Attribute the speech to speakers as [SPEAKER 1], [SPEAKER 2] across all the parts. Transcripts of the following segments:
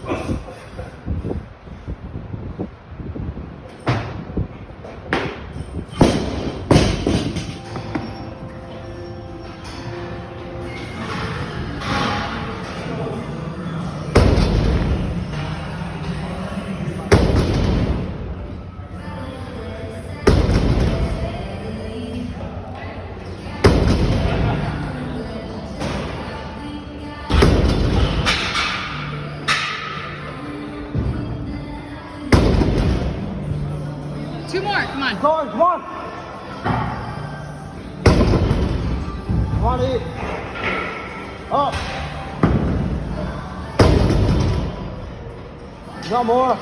[SPEAKER 1] Two more, come on.
[SPEAKER 2] Come on. Come on, eat. Up. No more.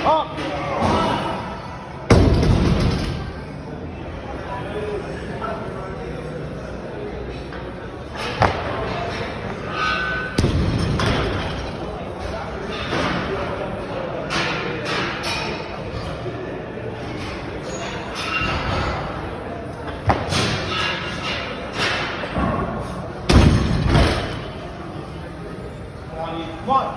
[SPEAKER 2] Up. Come on.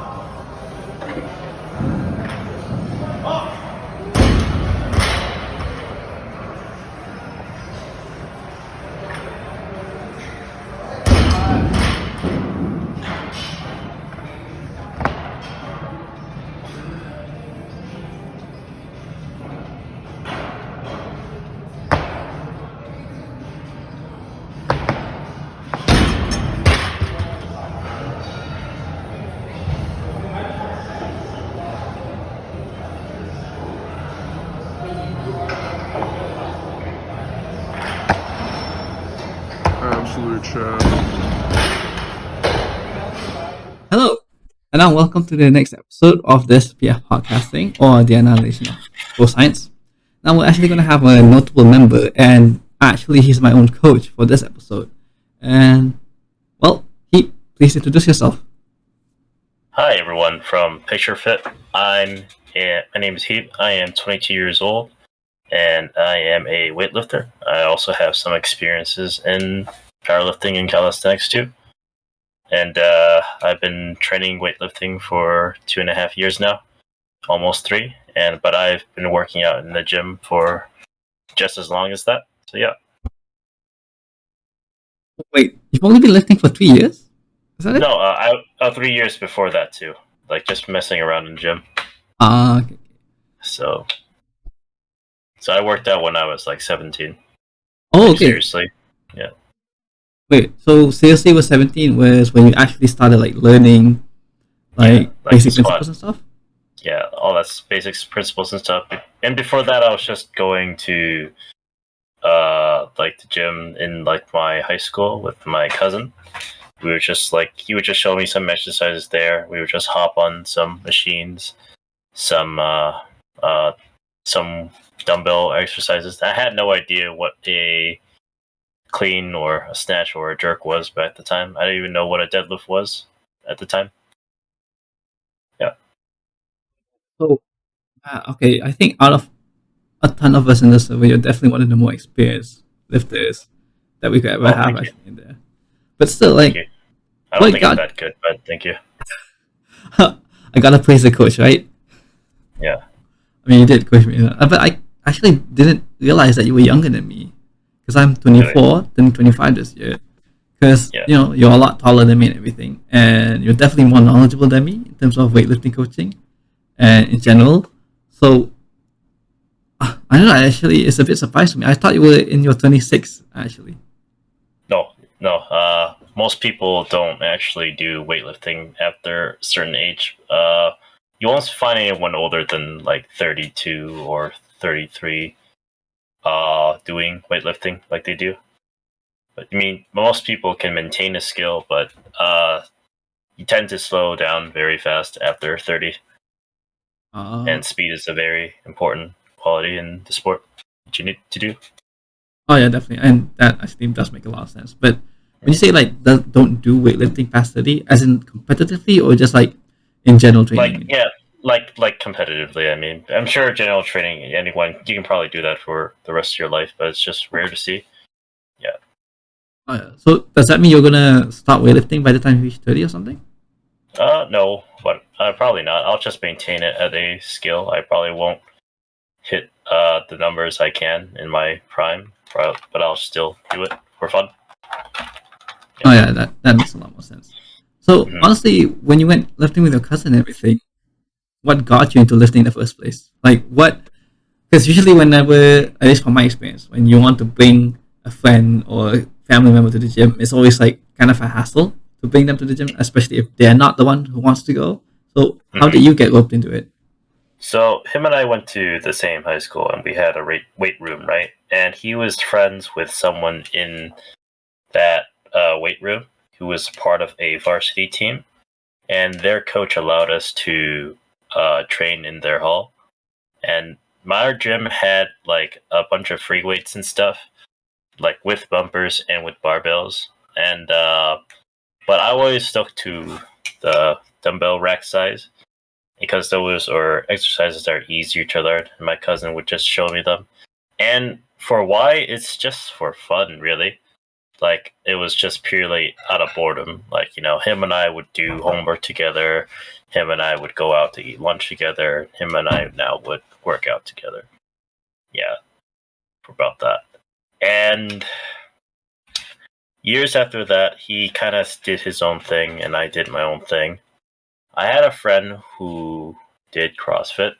[SPEAKER 3] Absolute trash.
[SPEAKER 4] Hello, and now welcome to the next episode of this PF podcasting or the annihilation of Go Science. Now we're actually going to have a notable member, and actually he's my own coach for this episode. And well, Hiep, please introduce yourself.
[SPEAKER 5] Hi everyone from Picturefit. My name is Hiep. I am 22 years old and I am a weightlifter. I also have some experiences in powerlifting and calisthenics too. And I've been training weightlifting for 2.5 years now, almost 3. But I've been working out in the gym for just as long as that. So yeah.
[SPEAKER 4] Wait, you've only been lifting for 3 years? Is that it?
[SPEAKER 5] No, 3 years before that too. Like just messing around in the gym.
[SPEAKER 4] Okay.
[SPEAKER 5] So I worked out when I was like 17.
[SPEAKER 4] Oh, okay.
[SPEAKER 5] Seriously. Yeah.
[SPEAKER 4] Wait, so seriously was 17 was when you actually started like learning like basic
[SPEAKER 5] squat.
[SPEAKER 4] principles and stuff?
[SPEAKER 5] Yeah, all that's basics, principles and stuff. And before that I was just going to like the gym in like my high school with my cousin. We were just like, he would just show me some exercises there. We would just hop on some machines, some dumbbell exercises. I had no idea what a clean or a snatch or a jerk was, but at the time I didn't even know what a deadlift was at the time. Yeah.
[SPEAKER 4] So, okay, I think out of a ton of us in this survey, you're definitely one of the more experienced lifters that we could ever have
[SPEAKER 5] thank you.
[SPEAKER 4] actually in there. But still, like,
[SPEAKER 5] Thank you. I don't think I'm that good, but thank you.
[SPEAKER 4] I gotta praise the coach, right?
[SPEAKER 5] Yeah.
[SPEAKER 4] I mean, you did coach me, but I actually didn't realize that you were younger than me, because I'm 24, turning 25 this year. Because you know you're a lot taller than me and everything, and you're definitely more knowledgeable than me in terms of weightlifting coaching, and in general. So I don't know. Actually, it's a bit surprised to me. I thought you were in your 26 actually.
[SPEAKER 5] No. Most people don't actually do weightlifting after a certain age. You won't find anyone older than like 32 or 33 doing weightlifting like they do. But I mean, most people can maintain a skill, but you tend to slow down very fast after 30. And speed is a very important quality in the sport that you need to do.
[SPEAKER 4] Oh yeah, definitely, and that actually does make a lot of sense. But when you say like don't do weightlifting past 30, as in competitively or just like in general training?
[SPEAKER 5] Like like competitively. I mean, I'm sure general training, anyone you can probably do that for the rest of your life, but it's just rare to see. Yeah.
[SPEAKER 4] Oh, yeah. So does that mean you're gonna start weightlifting by the time you reach 30 or something?
[SPEAKER 5] No, but probably not. I'll just maintain it at a skill. I probably won't hit the numbers I can in my prime, but I'll still do it for fun.
[SPEAKER 4] Oh yeah, that makes a lot more sense. So
[SPEAKER 5] Mhm.
[SPEAKER 4] honestly, when you went lifting with your cousin and everything, what got you into lifting in the first place? Like what? Because usually, whenever, at least from my experience, when you want to bring a friend or a family member to the gym, it's always like kind of a hassle to bring them to the gym, especially if they're not the one who wants to go. So how did
[SPEAKER 5] Mhm.
[SPEAKER 4] you get roped into it?
[SPEAKER 5] So him and I went to the same high school, and we had a weight room, right? And he was friends with someone in that weight room who was part of a varsity team, and their coach allowed us to train in their hall. And my gym had like a bunch of free weights and stuff, like with bumpers and with barbells. And but I always stuck to the dumbbell rack size because those are exercises that are easier to learn. And my cousin would just show me them. And for why, it's just for fun, really. Like it was just purely out of boredom. Like him and I would do homework together. Him and I would go out to eat lunch together. Him and I now would work out together. Yeah, for about that. And years after that, he kind of did his own thing, and I did my own thing. I had a friend who did CrossFit.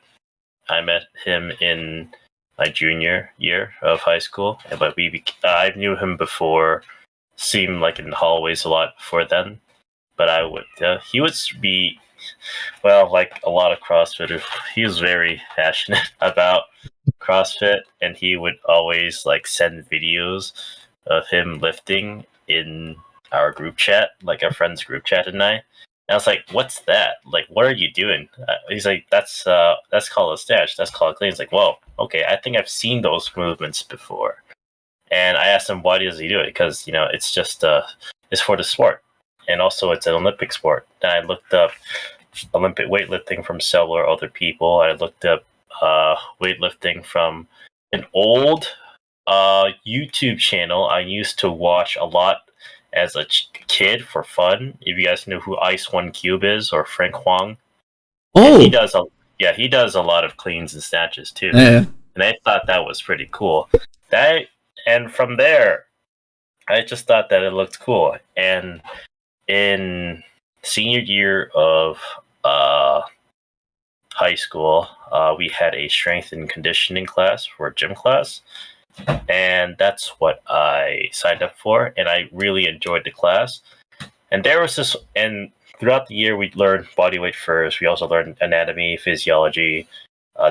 [SPEAKER 5] I met him in my junior year of high school, but I knew him before, seemed like in the hallways a lot before then. But he would be, well, like a lot of CrossFitters, he was very passionate about CrossFit, and he would always like send videos of him lifting in our group chat, like our friends group chat, and I was like, "What's that? Like, what are you doing?" He's like, "That's called a snatch. That's called a clean." It's like, "Whoa, okay. I think I've seen those movements before." And I asked him, "Why does he do it?" Because it's just it's for the sport, and also it's an Olympic sport. And I looked up Olympic weightlifting from several other people. I looked up weightlifting from an old YouTube channel I used to watch a lot as a kid for fun. If you guys know who Ice One Cube is or Frank Huang, and
[SPEAKER 4] Oh,
[SPEAKER 5] he does a lot of cleans and snatches too.
[SPEAKER 4] yeah.
[SPEAKER 5] And I thought that was pretty cool. That and from there, I just thought that it looked cool. And in senior year of uh, high school, we had a strength and conditioning class for a gym class, and that's what I signed up for, and I really enjoyed the class. And there was this, and throughout the year, we learned body weight first. We also learned anatomy, physiology,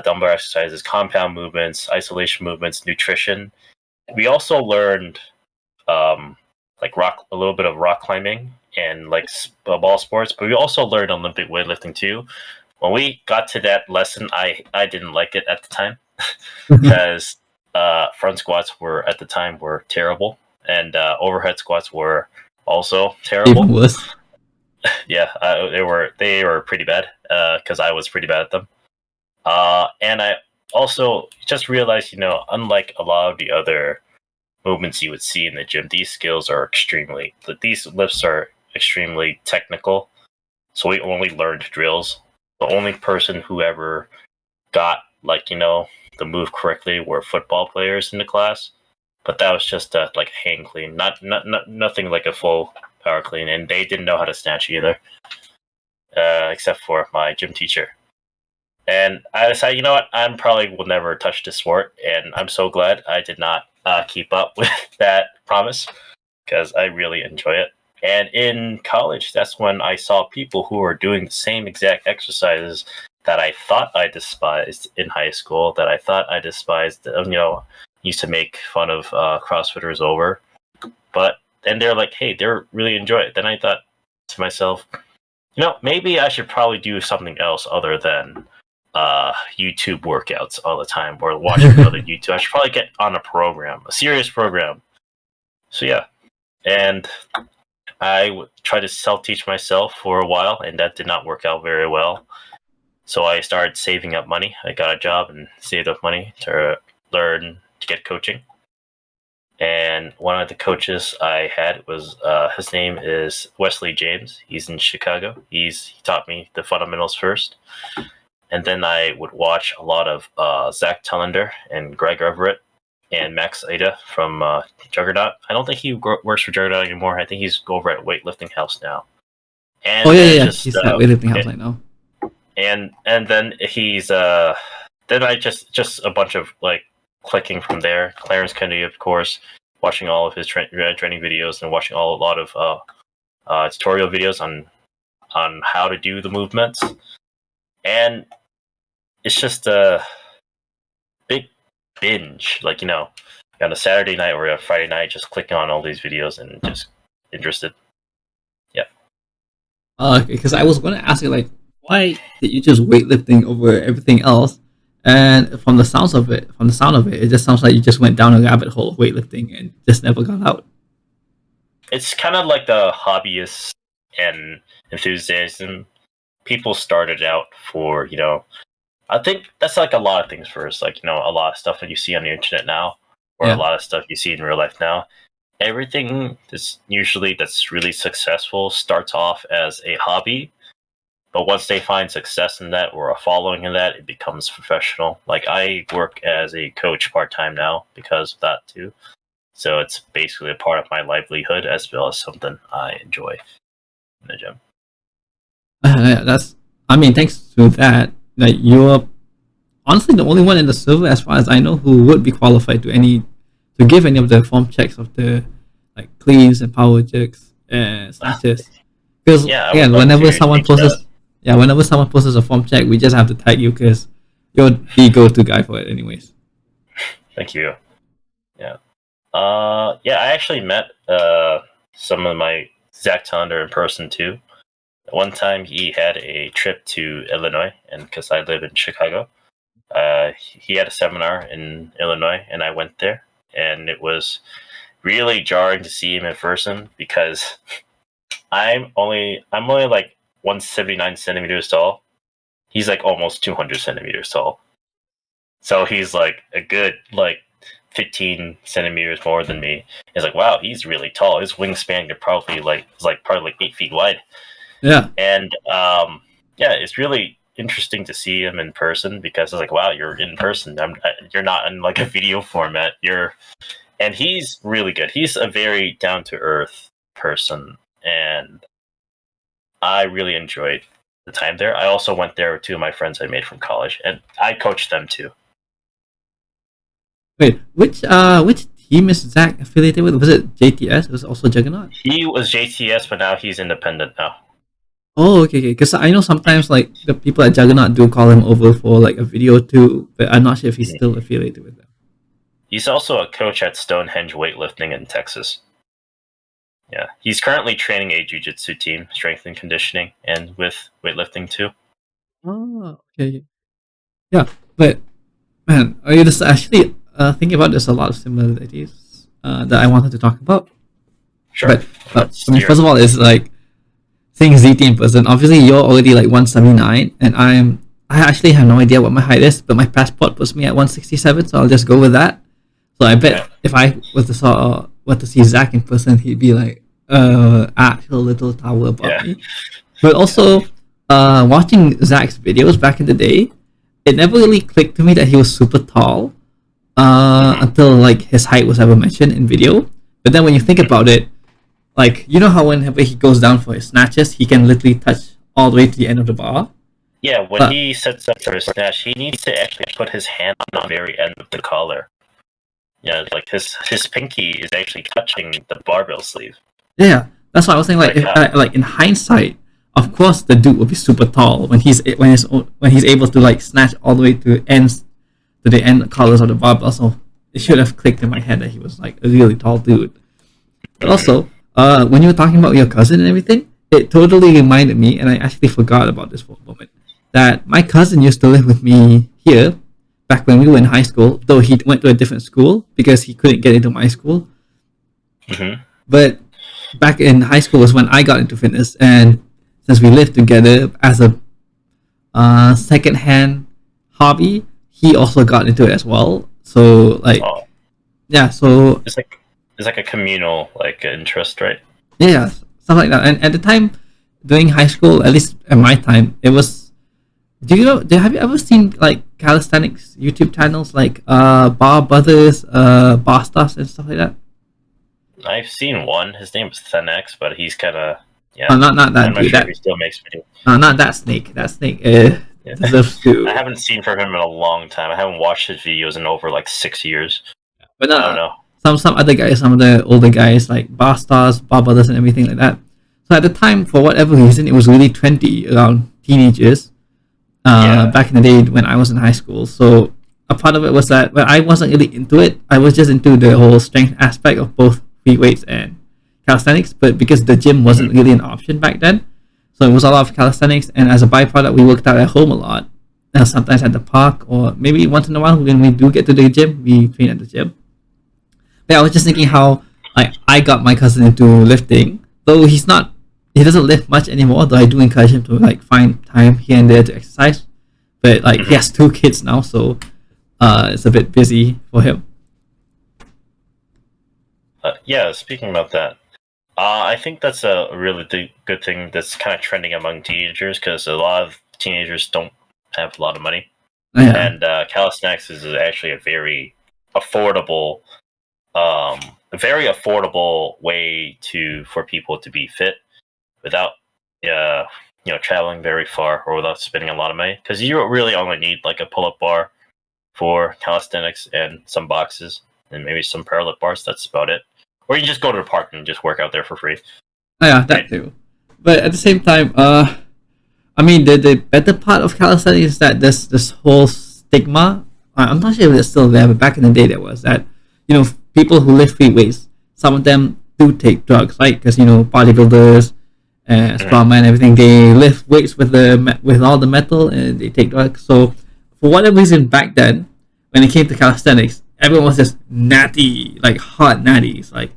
[SPEAKER 5] dumbbell exercises, compound movements, isolation movements, nutrition. We also learned like a little bit of rock climbing and like ball sports, but we also learned Olympic weightlifting too. When we got to that lesson, I didn't like it at the time because front squats were terrible, and overhead squats were also
[SPEAKER 4] Even
[SPEAKER 5] terrible.
[SPEAKER 4] worse.
[SPEAKER 5] Yeah, they were pretty bad because I was pretty bad at them. And I also just realized, unlike a lot of the other movements you would see in the gym, these lifts are extremely technical. So we only learned drills. The only person who ever got the move correctly were football players in the class, but that was just a like hang clean, not nothing like a full power clean, and they didn't know how to snatch either, except for my gym teacher. And I decided, you know what, I'm probably will never touch this sport, and I'm so glad I did not keep up with that promise because I really enjoy it. And in college, that's when I saw people who were doing the same exact exercises that I thought I despised in high school, that I thought I despised, used to make fun of CrossFitters over. But then they're like, hey, they're really enjoy it. Then I thought to myself, maybe I should probably do something else other than YouTube workouts all the time or watching other YouTube. I should probably get on a serious program. So yeah, and I tried to self teach myself for a while, and that did not work out very well. So I started saving up money. I got a job and saved up money to learn to get coaching. And one of the coaches I had was his name is Wesley James. He's in Chicago. He taught me the fundamentals first, and then I would watch a lot of Zach Tellender and Greg Everett and Max Ida from Juggernaut. I don't think he works for Juggernaut anymore. I think he's over at Weightlifting House now. And
[SPEAKER 4] he's at Weightlifting House right now.
[SPEAKER 5] And then he's then I just a bunch of like clicking from there. Clarence Kennedy, of course, watching all of his training videos and watching a lot of tutorial videos on how to do the movements. And it's just a big binge, like, on a Saturday night or a Friday night, just clicking on all these videos and just interested. Yeah.
[SPEAKER 4] Because I was going to ask you, like, why did you choose weightlifting over everything else? And from the sound of it, it just sounds like you just went down a rabbit hole of weightlifting and just never got out.
[SPEAKER 5] It's kind of like the hobbyist and enthusiasm. People started out for, I think that's like a lot of things first. Like, a lot of stuff that you see on the internet now, or a lot of stuff you see in real life now. Everything that's really successful starts off as a hobby. But once they find success in that or a following in that, it becomes professional. Like, I work as a coach part-time now because of that too. So it's basically a part of my livelihood as well as something I enjoy in the gym.
[SPEAKER 4] Thanks to that, like, you're honestly the only one in the server, as far as I know, who would be qualified to give any of the form checks of the like cleans and power jerks and snatches. Because whenever someone posts a form check, we just have to tag you because you're the go-to guy for it, anyways.
[SPEAKER 5] Thank you. Yeah. I actually met some of my Zach Tonder in person too. One time he had a trip to Illinois, and because I live in Chicago, he had a seminar in Illinois, and I went there, and it was really jarring to see him in person because I'm only like 179 centimeters tall. He's like almost 200 centimeters tall. So he's like a good 15 centimeters more than me. It's like, wow, he's really tall. His wingspan could probably probably 8 feet wide.
[SPEAKER 4] Yeah.
[SPEAKER 5] And it's really interesting to see him in person because it's like, wow, you're in person. You're not in like a video format. And he's really good. He's a very down to earth person, and I really enjoyed the time there. I also went there with two of my friends I made from college, and I coached them too.
[SPEAKER 4] Wait, which team is Zach affiliated with? Was it JTS? Was it also Juggernaut?
[SPEAKER 5] He was JTS, but now he's independent now.
[SPEAKER 4] Oh, okay. Because I know sometimes like the people at Juggernaut do call him over for like a video too, but I'm not sure if he's still affiliated with them.
[SPEAKER 5] He's also a coach at Stonehenge Weightlifting in Texas. Yeah, he's currently training a jiu-jitsu team, strength and conditioning, and with weightlifting too.
[SPEAKER 4] Oh, okay. Yeah, but man, are you just actually thinking about? There's a lot of similarities that I wanted to talk about.
[SPEAKER 5] Sure.
[SPEAKER 4] But first of all, it's like seeing ZT in person. Obviously, you're already like 179, and I actually have no idea what my height is, but my passport puts me at 167, so I'll just go with that. So I bet if I was to see Zach in person, he'd be like actual little tower above me. But also, watching Zach's videos back in the day, it never really clicked to me that he was super tall until like his height was ever mentioned in video. But then when you think about it, like, you know how whenever he goes down for his snatches, he can literally touch all the way to the end of the bar?
[SPEAKER 5] Yeah, when he sets up for his snatch, he needs to actually put his hand on the very end of the collar. Yeah, like his pinky is actually touching the barbell sleeve.
[SPEAKER 4] Yeah, that's what I was saying. Like, in hindsight, of course, the dude will be super tall when he's able to like snatch all the way to the end collars of the barbell. So it should have clicked in my head that he was like a really tall dude. But also, when you were talking about your cousin and everything, it totally reminded me, and I actually forgot about this for a moment, that my cousin used to live with me here back when we were in high school, though he went to a different school because he couldn't get into my school.
[SPEAKER 5] Mm-hmm.
[SPEAKER 4] But back in high school was when I got into fitness, and since we lived together as a secondhand hobby, he also got into it as well. So like,
[SPEAKER 5] Oh,
[SPEAKER 4] yeah, so
[SPEAKER 5] it's like a communal like interest, right?
[SPEAKER 4] yeah, stuff like that. And at the time, during high school, at least at my time, it was. Do you know? Have you ever seen like calisthenics YouTube channels like Bar Brothers, Bar Stars, and stuff like that?
[SPEAKER 5] I've seen one. His name is Thenx, but he's kind of
[SPEAKER 4] Oh,
[SPEAKER 5] yeah.
[SPEAKER 4] not that
[SPEAKER 5] I'm not
[SPEAKER 4] dude.
[SPEAKER 5] sure if he still makes videos.
[SPEAKER 4] Not that snake. That snake
[SPEAKER 5] Yeah.
[SPEAKER 4] deserves
[SPEAKER 5] I
[SPEAKER 4] to.
[SPEAKER 5] haven't seen from him in a long time. I haven't watched his videos in over like 6 years.
[SPEAKER 4] But
[SPEAKER 5] I don't know.
[SPEAKER 4] some other guys, some of the older guys like Bar Stars, Bar Brothers, and everything like that. So at the time, for whatever reason, it was really trendy around teenagers. Back in the day when I was in high school. So a part of it was that when I wasn't really into it, I was just into the whole strength aspect of both free weights and calisthenics. But because the gym wasn't really an option back then, so it was a lot of calisthenics. And as a byproduct, we worked out at home a lot. Sometimes at the park, or maybe once in a while when we do get to the gym, we train at the gym. But I was just thinking how like I got my cousin into lifting, though he doesn't lift much anymore. Though I do encourage him to like find time here and there to exercise. But like he has 2 kids now, so it's a bit busy for him.
[SPEAKER 5] Yeah, speaking about that, I think that's a really good thing that's kind of trending among teenagers because a lot of teenagers don't have a lot of money,
[SPEAKER 4] Yeah.
[SPEAKER 5] and calisthenics is actually a very affordable, way for people to be fit without, traveling very far or without spending a lot of money. Because you really only need like a pull-up bar for calisthenics and some boxes and maybe some parallel bars. That's about it. Or you can just go to the park and just work out there for free.
[SPEAKER 4] Yeah, that too. But at the same time, I mean, the better part of calisthenics is that there's this whole stigma. I'm not sure if it's still there, but back in the day, there was that, people who lift free weights, some of them do take drugs, right? Because, bodybuilders and strongman and everything, they lift weights with all the metal and they take drugs. So, for whatever reason, back then, when it came to calisthenics, everyone was just natty, like hot natties. Like,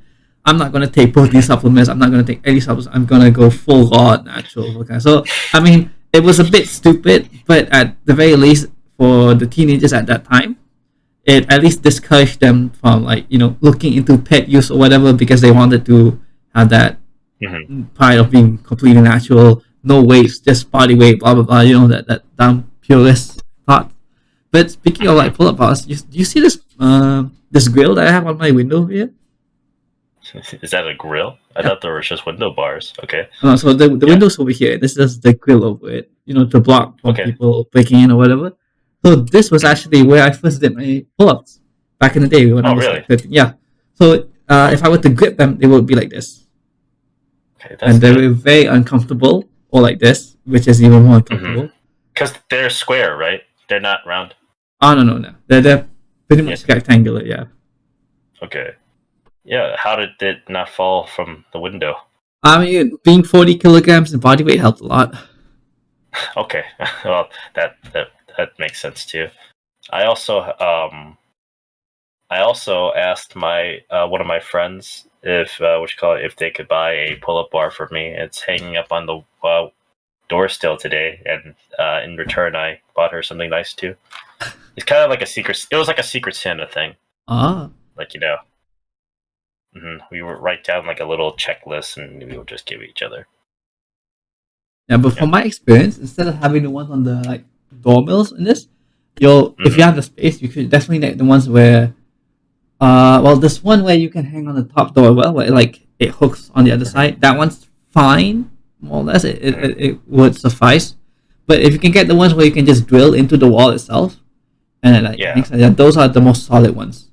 [SPEAKER 4] I'm not gonna take protein supplements. I'm not gonna take any supplements. I'm gonna go full on natural. Okay. So I mean, it was a bit stupid, but at the very least, for the teenagers at that time, it at least discouraged them from like looking into pet use or whatever because they wanted to have that pride of being completely natural, no weights, just body weight, blah blah blah. That dumb purist thought. But speaking of like pull-up bars, you see this grill that I have on my window here?
[SPEAKER 5] Is that a grill? I thought there was just window bars. Okay.
[SPEAKER 4] So the window's over here. This is the grill over it, to block from
[SPEAKER 5] Okay.
[SPEAKER 4] people breaking in or whatever. So this was actually where I first did my pull-ups back in the day when I was
[SPEAKER 5] really?
[SPEAKER 4] like 13. Yeah. So if I were to grip them, they would be like this,
[SPEAKER 5] Okay,
[SPEAKER 4] and they were very uncomfortable, or like this, which is even more uncomfortable.
[SPEAKER 5] Because they're square, right? They're not round.
[SPEAKER 4] Oh no. They're pretty much rectangular. Yeah.
[SPEAKER 5] Okay. Yeah. How did it not fall from the window?
[SPEAKER 4] I mean, being 40 kilograms in body weight helped a lot.
[SPEAKER 5] Okay. Well, that makes sense too. I also asked my one of my friends if they could buy a pull-up bar for me. It's hanging up on the door still today, and in return, I bought her something nice too. It's kind of like a secret. It was like a secret Santa thing.
[SPEAKER 4] Ah.
[SPEAKER 5] Like we would write down like a little checklist, and we would just give each other.
[SPEAKER 4] Yeah, but from my experience, instead of having the ones on the like doorbells in this, if you have the space, you could definitely get the ones where, there's one where you can hang on the top doorbell where like it hooks on the other side. That one's fine, more or less. It would suffice. But if you can get the ones where you can just drill into the wall itself, and then things like that, those are the most solid ones.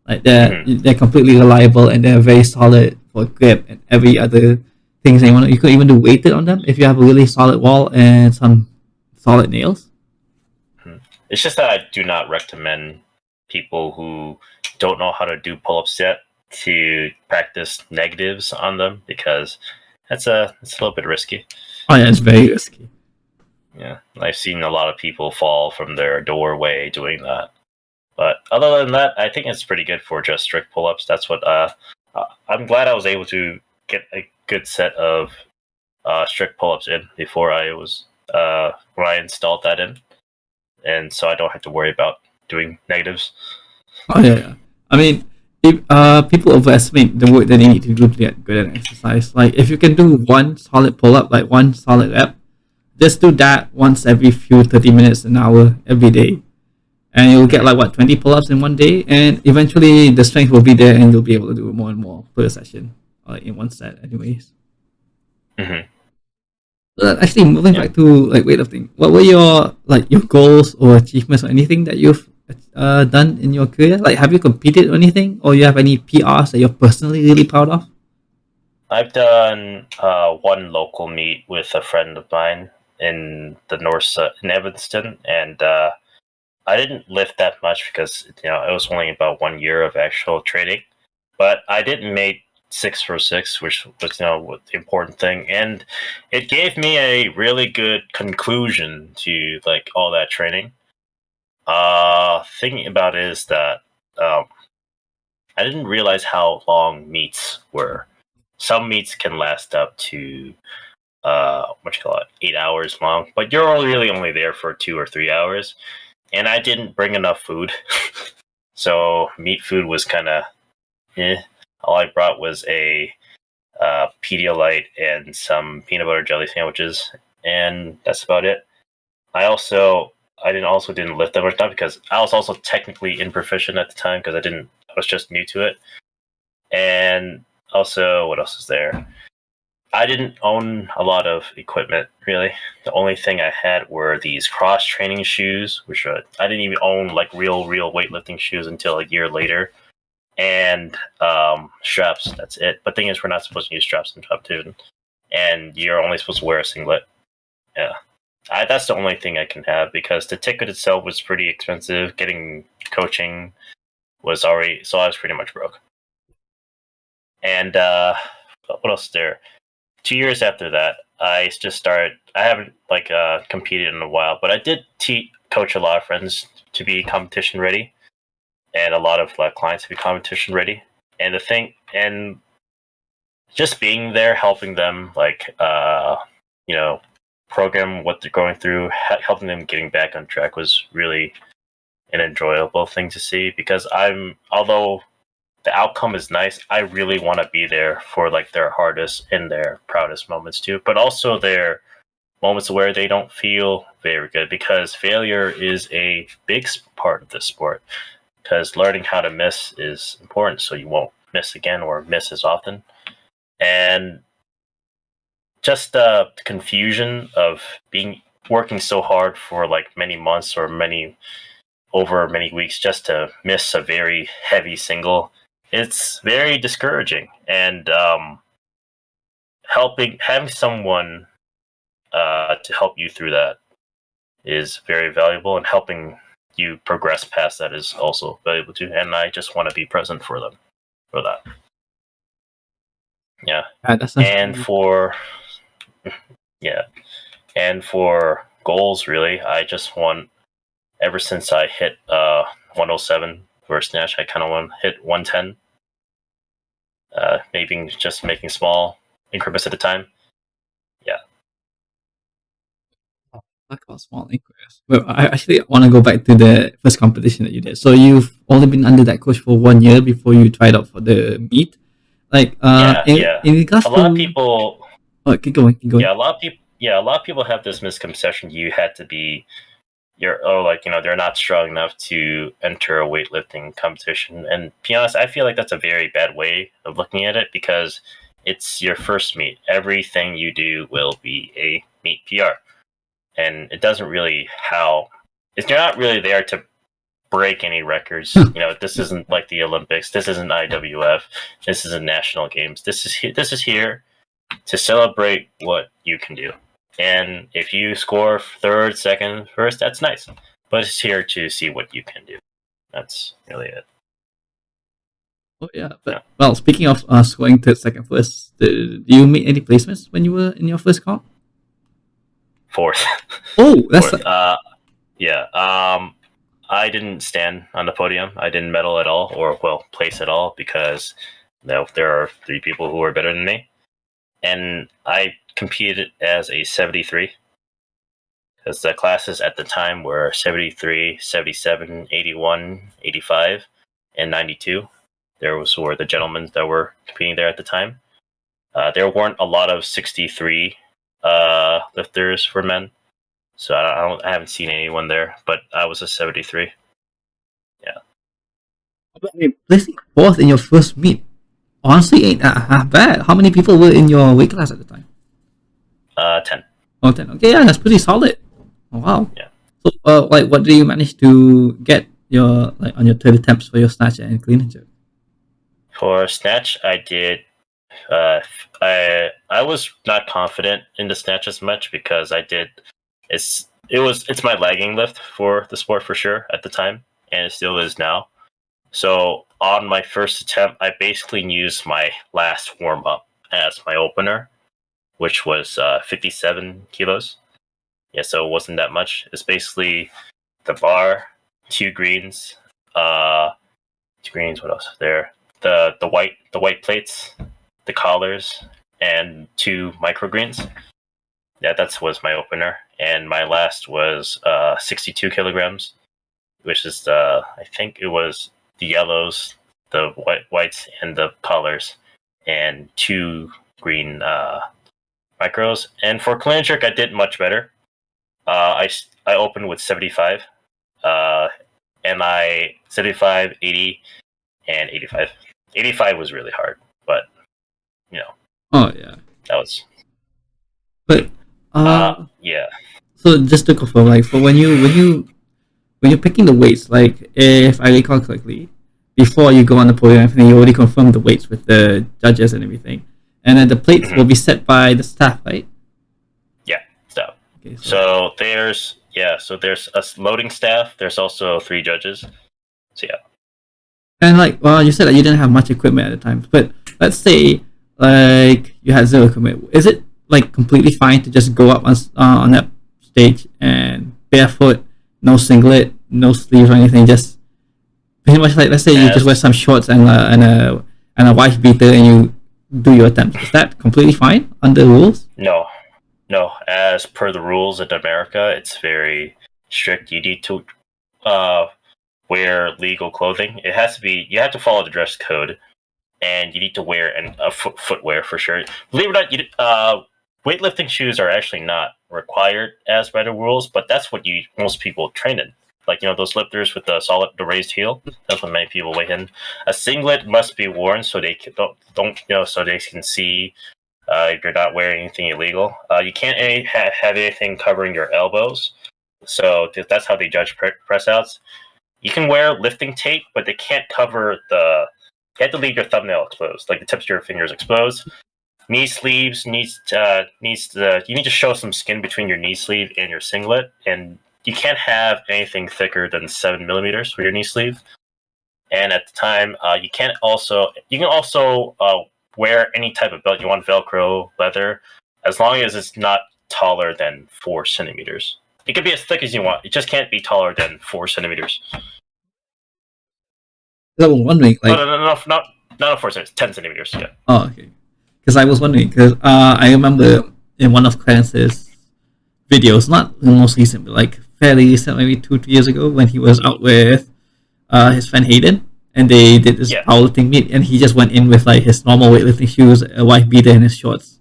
[SPEAKER 4] Like they're completely reliable and they're very solid for grip and every other things that you want. You could even do weighted on them if you have a really solid wall and some solid nails.
[SPEAKER 5] It's just that I do not recommend people who don't know how to do pull-ups yet to practice negatives on them because it's a little bit risky.
[SPEAKER 4] Oh yeah, it's very risky.
[SPEAKER 5] Yeah, I've seen a lot of people fall from their doorway doing that. But other than that, I think it's pretty good for just strict pull-ups. That's what I'm glad I was able to get a good set of strict pull-ups in before I was when I installed that in, and so I don't have to worry about doing negatives.
[SPEAKER 4] Oh yeah. I mean, if, people overestimate the work that they need to do to get good at exercise. Like if you can do one solid pull up, like one solid rep, just do that once every few 30 minutes, an hour, every day. And you'll get like what 20 pull ups in one day, and eventually the strength will be there and you'll be able to do more and more per session, or in one set anyways.
[SPEAKER 5] Mm-hmm.
[SPEAKER 4] Actually, moving back to like weightlifting, what were your like your goals or achievements or anything that you've done in your career? Like, have you competed or anything, or you have any PRs that you're personally really proud of?
[SPEAKER 5] I've done one local meet with a friend of mine in the north in Evanston, and I didn't lift that much because it was only about 1 year of actual training, but I did make 6 for 6, which was the important thing, and it gave me a really good conclusion to like all that training. Thinking about it is that I didn't realize how long meets were. Some meets can last up to what you call it, 8 hours long, but you're really only there for 2 or 3 hours. And I didn't bring enough food, so meat food was kind of all I brought was a Pedialyte and some peanut butter jelly sandwiches, and that's about it. I didn't lift that much, not because I was also technically improficient at the time because I was just new to it. And also, what else is there? I didn't own a lot of equipment, really. The only thing I had were these cross training shoes, which I didn't even own like real weightlifting shoes until a year later, and straps. That's it. But thing is, we're not supposed to use straps in top two, and you're only supposed to wear a singlet. Yeah, that's the only thing I can have because the ticket itself was pretty expensive. Getting coaching was already, so I was pretty much broke. And what else is there? 2 years after that, I just started. I haven't like competed in a while, but I did coach a lot of friends to be competition ready, and a lot of like clients to be competition ready. And the thing, and just being there, helping them, like program what they're going through, helping them getting back on track was really an enjoyable thing to see because although the outcome is nice, I really want to be there for like their hardest and their proudest moments too, but also their moments where they don't feel very good because failure is a big part of this sport because learning how to miss is important so you won't miss again or miss as often. And just the confusion of working so hard for like many months or over many weeks just to miss a very heavy single, it's very discouraging. And having someone to help you through that is very valuable, and helping you progress past that is also valuable too. And I just want to be present for them for that. Yeah.
[SPEAKER 4] That's
[SPEAKER 5] And for and for goals, really, I just want. Ever since I hit 107 for a snatch, I kind of want to hit 110. Maybe just making small increments at a time. Yeah.
[SPEAKER 4] Talk about small increments. Well, I actually want to go back to the first competition that you did. So you've only been under that coach for 1 year before you tried out for the meet. Like, in regards
[SPEAKER 5] a lot of people.
[SPEAKER 4] Oh, keep going.
[SPEAKER 5] Yeah, a lot of people have this misconception you had to be. They're not strong enough to enter a weightlifting competition. And to be honest, I feel like that's a very bad way of looking at it because it's your first meet. Everything you do will be a meet PR. And it doesn't really you're not really there to break any records. This isn't like the Olympics. This isn't IWF. This isn't national games. This is here to celebrate what you can do. And if you score third, second, first, that's nice. But it's here to see what you can do. That's really it.
[SPEAKER 4] Oh yeah, well, speaking of scoring third, second, first, do you make any placements when you were in your first comp?
[SPEAKER 5] Fourth.
[SPEAKER 4] Oh, that's
[SPEAKER 5] Fourth. Yeah. I didn't stand on the podium. I didn't medal at all, or place at all, because there are 3 people who are better than me, and I competed as a 73. because the classes at the time were 73, 77, 81, 85, and 92. Were the gentlemen that were competing there at the time. There weren't a lot of 63 lifters for men, so I haven't seen anyone there, but I was a 73. Yeah.
[SPEAKER 4] But, I mean, placing fourth in your first meet honestly ain't that bad. How many people were in your weight class at the time?
[SPEAKER 5] 10.
[SPEAKER 4] Oh, 10. Okay, yeah, that's pretty solid. Oh, wow.
[SPEAKER 5] Yeah.
[SPEAKER 4] So, what do you manage to get your on your 30 attempts for your snatch and clean and jerk?
[SPEAKER 5] For snatch, I did. I was not confident in the snatch as much because I did. It's my lagging lift for the sport for sure at the time, and it still is now. So on my first attempt, I basically used my last warm up as my opener, which was 57 kilos. Yeah, so it wasn't that much. It's basically the bar, 2 greens, 2 greens. What else is there? The white plates, the collars, and 2 micro greens. Yeah, that was my opener, and my last was 62 kilograms, which is I think it was the yellows, the whites, and the collars, and 2 green micros. And for clean and jerk, I did much better. I opened with 75, and 75, 80, and 85. 85 was really hard, but
[SPEAKER 4] Oh yeah.
[SPEAKER 5] that was
[SPEAKER 4] But
[SPEAKER 5] yeah.
[SPEAKER 4] so just to confirm, like for when you're picking the weights, like if I recall correctly, before you go on the podium, everything you already confirmed the weights with the judges and everything, and then the plates will be set by the staff, right?
[SPEAKER 5] Yeah, staff.
[SPEAKER 4] Okay,
[SPEAKER 5] So there's a loading staff. There's also 3 judges. So yeah.
[SPEAKER 4] And like, well, you said that you didn't have much equipment at the time, but let's say like you had 0 equipment. Is it like completely fine to just go up on that stage and barefoot, no singlet, no sleeves or anything, just pretty much like let's say you just wear some shorts and a wife beater and you do your attempts? Is that completely fine under the rules?
[SPEAKER 5] No. As per the rules in America, it's very strict. You need to wear legal clothing. It has to be. You have to follow the dress code, and you need to wear footwear for sure. Believe it or not, weightlifting shoes are actually not required as by the rules, but that's what most people train in. Like those lifters with the raised heel. That's what many people weigh in. A singlet must be worn so they don't so they can see if you're not wearing anything illegal. You can't have anything covering your elbows. So that's how they judge press outs. You can wear lifting tape, but they can't cover you have to leave your thumbnail exposed, like the tips of your fingers exposed. Knee sleeves you need to show some skin between your knee sleeve and your singlet, and you can't have anything thicker than 7 millimeters for your knee sleeve. And at the time, you can also wear any type of belt you want, Velcro, leather, as long as it's not taller than 4 centimeters. It could be as thick as you want. It just can't be taller than 4 centimeters.
[SPEAKER 4] I was wondering, like,
[SPEAKER 5] no, not 4 centimeters, 10 centimeters. Yeah.
[SPEAKER 4] Oh, okay. Because I was wondering, because I remember in one of Clarence's videos, not the most recent, but like fairly recent, maybe 2-3 years ago, when he was out with his friend Hayden, and they did this powerlifting meet, and he just went in with like his normal weightlifting shoes, a wife beater, and his shorts.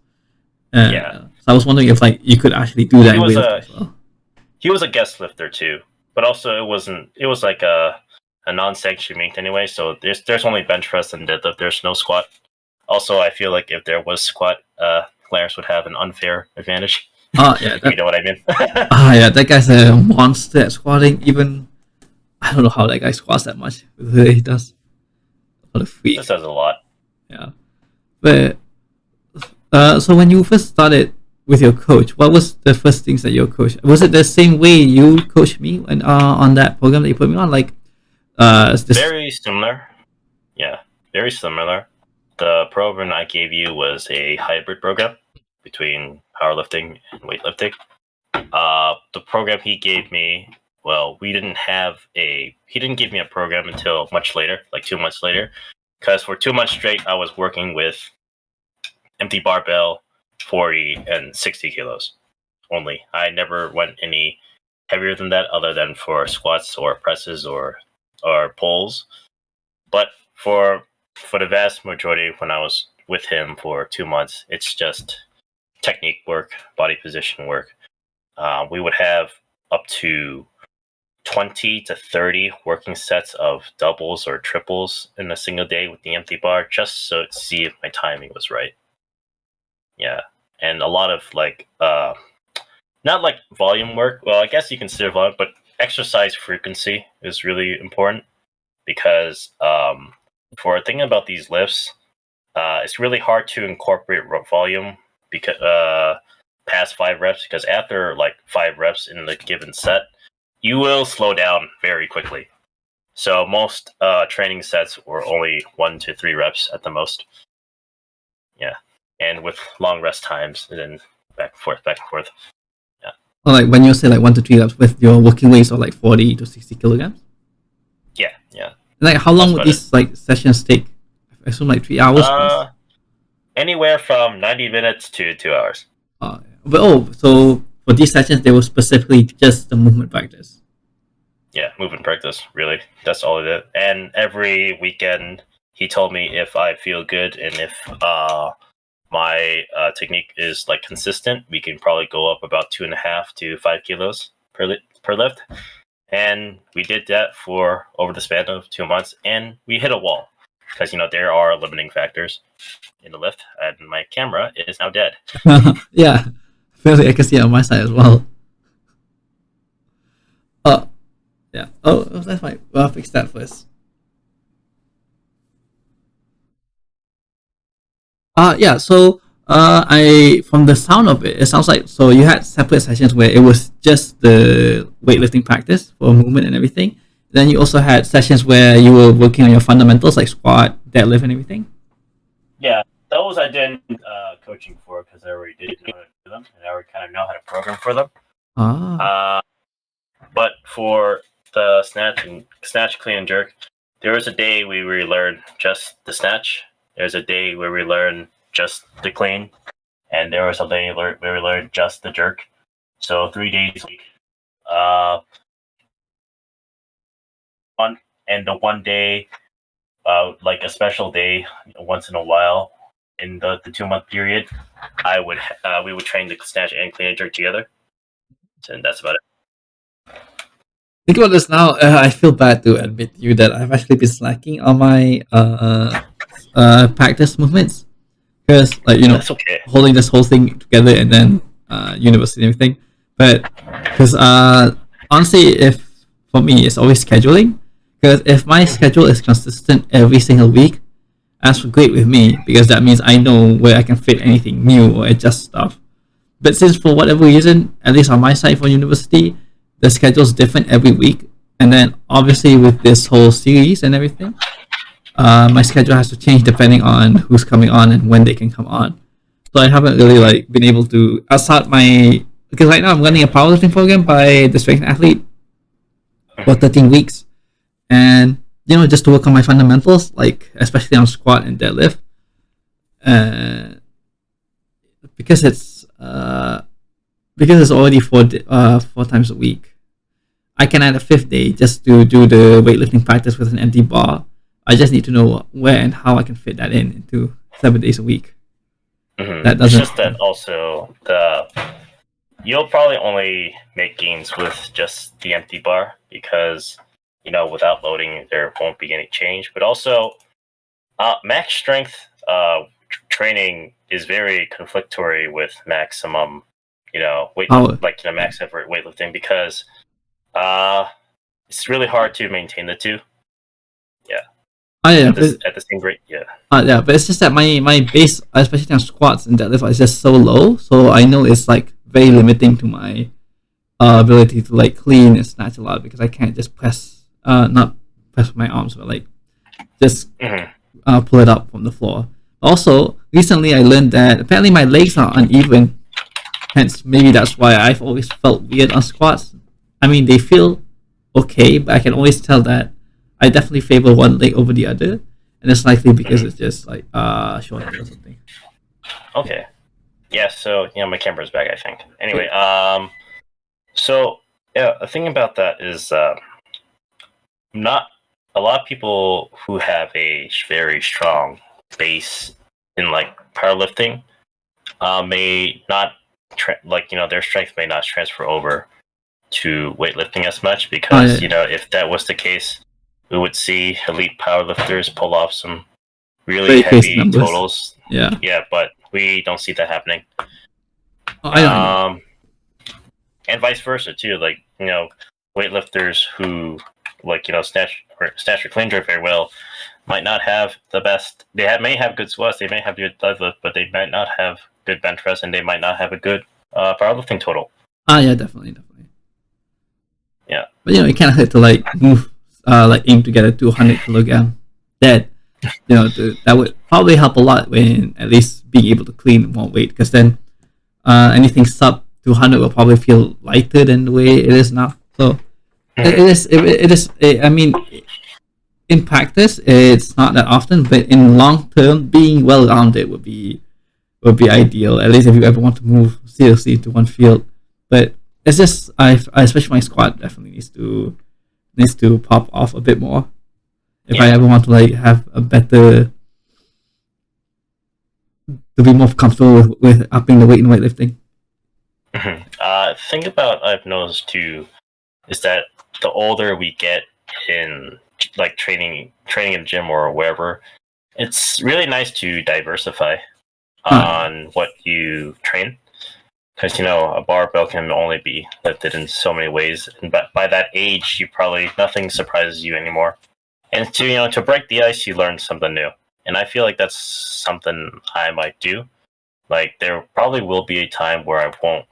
[SPEAKER 4] So I was wondering if like you could actually do that.
[SPEAKER 5] He was a guest lifter too, but also it was like a non-sanctioned meet anyway. So there's only bench press and deadlift. There's no squat. Also, I feel like if there was squat, Clarence would have an unfair advantage.
[SPEAKER 4] Yeah,
[SPEAKER 5] you know what I mean.
[SPEAKER 4] Yeah, that guy's a monster at squatting. Even I don't know how that guy squats that much. He does. What a freak.
[SPEAKER 5] This does a lot.
[SPEAKER 4] Yeah, but so when you first started with your coach, what was the first things that your coach? Was it the same way you coached me when on that program that you put me on? Like,
[SPEAKER 5] very similar. Yeah, very similar. The program I gave you was a hybrid program between powerlifting and weightlifting. The program he gave me, well, he didn't give me a program until much later, like 2 months later, because for 2 months straight, I was working with empty barbell, 40 and 60 kilos only. I never went any heavier than that, other than for squats or presses or pulls. But for the vast majority, when I was with him for 2 months, it's just technique work, body position work. We would have up to 20 to 30 working sets of doubles or triples in a single day with the empty bar, just so to see if my timing was right. Yeah, and a lot of like not like volume work. Well, I guess you consider volume, but exercise frequency is really important, because for thinking about these lifts, it's really hard to incorporate volume because past 5 reps, because after like 5 reps in the given set, you will slow down very quickly. So most training sets were only 1 to 3 reps at the most. Yeah, and with long rest times, and then back and forth, back and forth. Yeah.
[SPEAKER 4] Well, like when you say like 1 to 3 reps with your working weights of like 40 to 60 kilograms.
[SPEAKER 5] Yeah, yeah.
[SPEAKER 4] Like how long would these like sessions take? I assume like 3 hours.
[SPEAKER 5] Anywhere from 90 minutes to 2 hours.
[SPEAKER 4] So for these sessions, they were specifically just the movement practice.
[SPEAKER 5] Yeah, movement practice, really. That's all it is. And every weekend, he told me if I feel good and if my technique is like consistent, we can probably go up about 2.5 to 5 kilos per lift. And we did that for over the span of 2 months, and we hit a wall, because there are limiting factors in the lift, and my camera is now dead.
[SPEAKER 4] Yeah, I can see it on my side as well. Yeah. Oh, that's fine. I'll fix that first. Yeah. So, I from the sound of it, it sounds like so you had separate sessions where it was just the weightlifting practice for movement and everything. Then you also had sessions where you were working on your fundamentals like squat, deadlift, and everything.
[SPEAKER 5] Yeah, those I did coaching for, because I already did know how to do them, and I already kind of know how to program for them. But for the snatch, clean, and jerk, there was a day we relearned just the snatch. There's a day where we learned just the clean, and there was a day where we learned just the jerk. So 3 days a week. The one day, like a special day, once in a while, in the 2-month period, we would train the snatch and clean and jerk together, and that's about it.
[SPEAKER 4] Think about this now. I feel bad to admit to you that I've actually been slacking on my practice movements, because
[SPEAKER 5] That's okay.
[SPEAKER 4] holding this whole thing together and then university and everything. But because honestly, if for me it's always scheduling, because if my schedule is consistent every single week, that's great with me, because that means I know where I can fit anything new or adjust stuff. But since for whatever reason, at least on my side for university, the schedule's different every week, and then obviously with this whole series and everything, my schedule has to change depending on who's coming on and when they can come on. So I haven't really like been able to outside my, because right now I'm running a powerlifting program by the strength athlete for 13 weeks, and just to work on my fundamentals, like especially on squat and deadlift, because it's already 4 times a week. I can add a 5th day just to do the weightlifting practice with an empty bar. I just need to know where and how I can fit that into 7 days a week.
[SPEAKER 5] Mm-hmm.
[SPEAKER 4] That doesn't.
[SPEAKER 5] It's just that also you'll probably only make gains with just the empty bar, because without loading there won't be any change. But also, max strength training is very conflictory with maximum weight, like max effort weightlifting, because it's really hard to maintain the two. Yeah. At the same rate, yeah.
[SPEAKER 4] But it's just that my base, especially on squats and deadlift, is just so low. So I know it's like very limiting to my ability to like clean and snatch a lot, because I can't just not press with my arms, but like just pull it up from the floor. Also, recently I learned that apparently my legs are uneven. Hence, maybe that's why I've always felt weird on squats. I mean, they feel okay, but I can always tell that I definitely favor one leg over the other, and it's likely because it's just like shorter or something.
[SPEAKER 5] Okay. Yeah, so yeah, my camera's back, I think. Anyway, so yeah, the thing about that is not a lot of people who have a very strong base in like powerlifting may not like their strength may not transfer over to weightlifting as much
[SPEAKER 4] Oh yeah,
[SPEAKER 5] because if that was the case, we would see elite powerlifters pull off some really
[SPEAKER 4] very crazy
[SPEAKER 5] heavy
[SPEAKER 4] numbers.
[SPEAKER 5] totals.
[SPEAKER 4] Yeah.
[SPEAKER 5] Yeah, but we don't see that happening.
[SPEAKER 4] Oh, I know.
[SPEAKER 5] Um, and vice versa too. Like weightlifters who snatch or clean jerk very well might not have the best. May have good squats, they may have good deadlift, but they might not have good bench press, and they might not have a good powerlifting total.
[SPEAKER 4] Ah, yeah, definitely.
[SPEAKER 5] Yeah.
[SPEAKER 4] But you kind of have to like move, like aim to get a 200 kilogram dead. That would probably help a lot when at least being able to clean more weight. Because then, anything sub 200 will probably feel lighter than the way it is now. So it is. It is. I mean, in practice, it's not that often, but in long term, being well rounded would be ideal. At least if you ever want to move seriously into one field. But it's just I especially my squat definitely needs to pop off a bit more if I ever want to like have a better to be more comfortable with upping the weight in weightlifting.
[SPEAKER 5] Thing about I've noticed too is that the older we get in like training in the gym or wherever, it's really nice to diversify on what you train. Because a barbell can only be lifted in so many ways, and by that age, nothing surprises you anymore. And to break the ice, you learn something new, and I feel like that's something I might do. Like there probably will be a time where I won't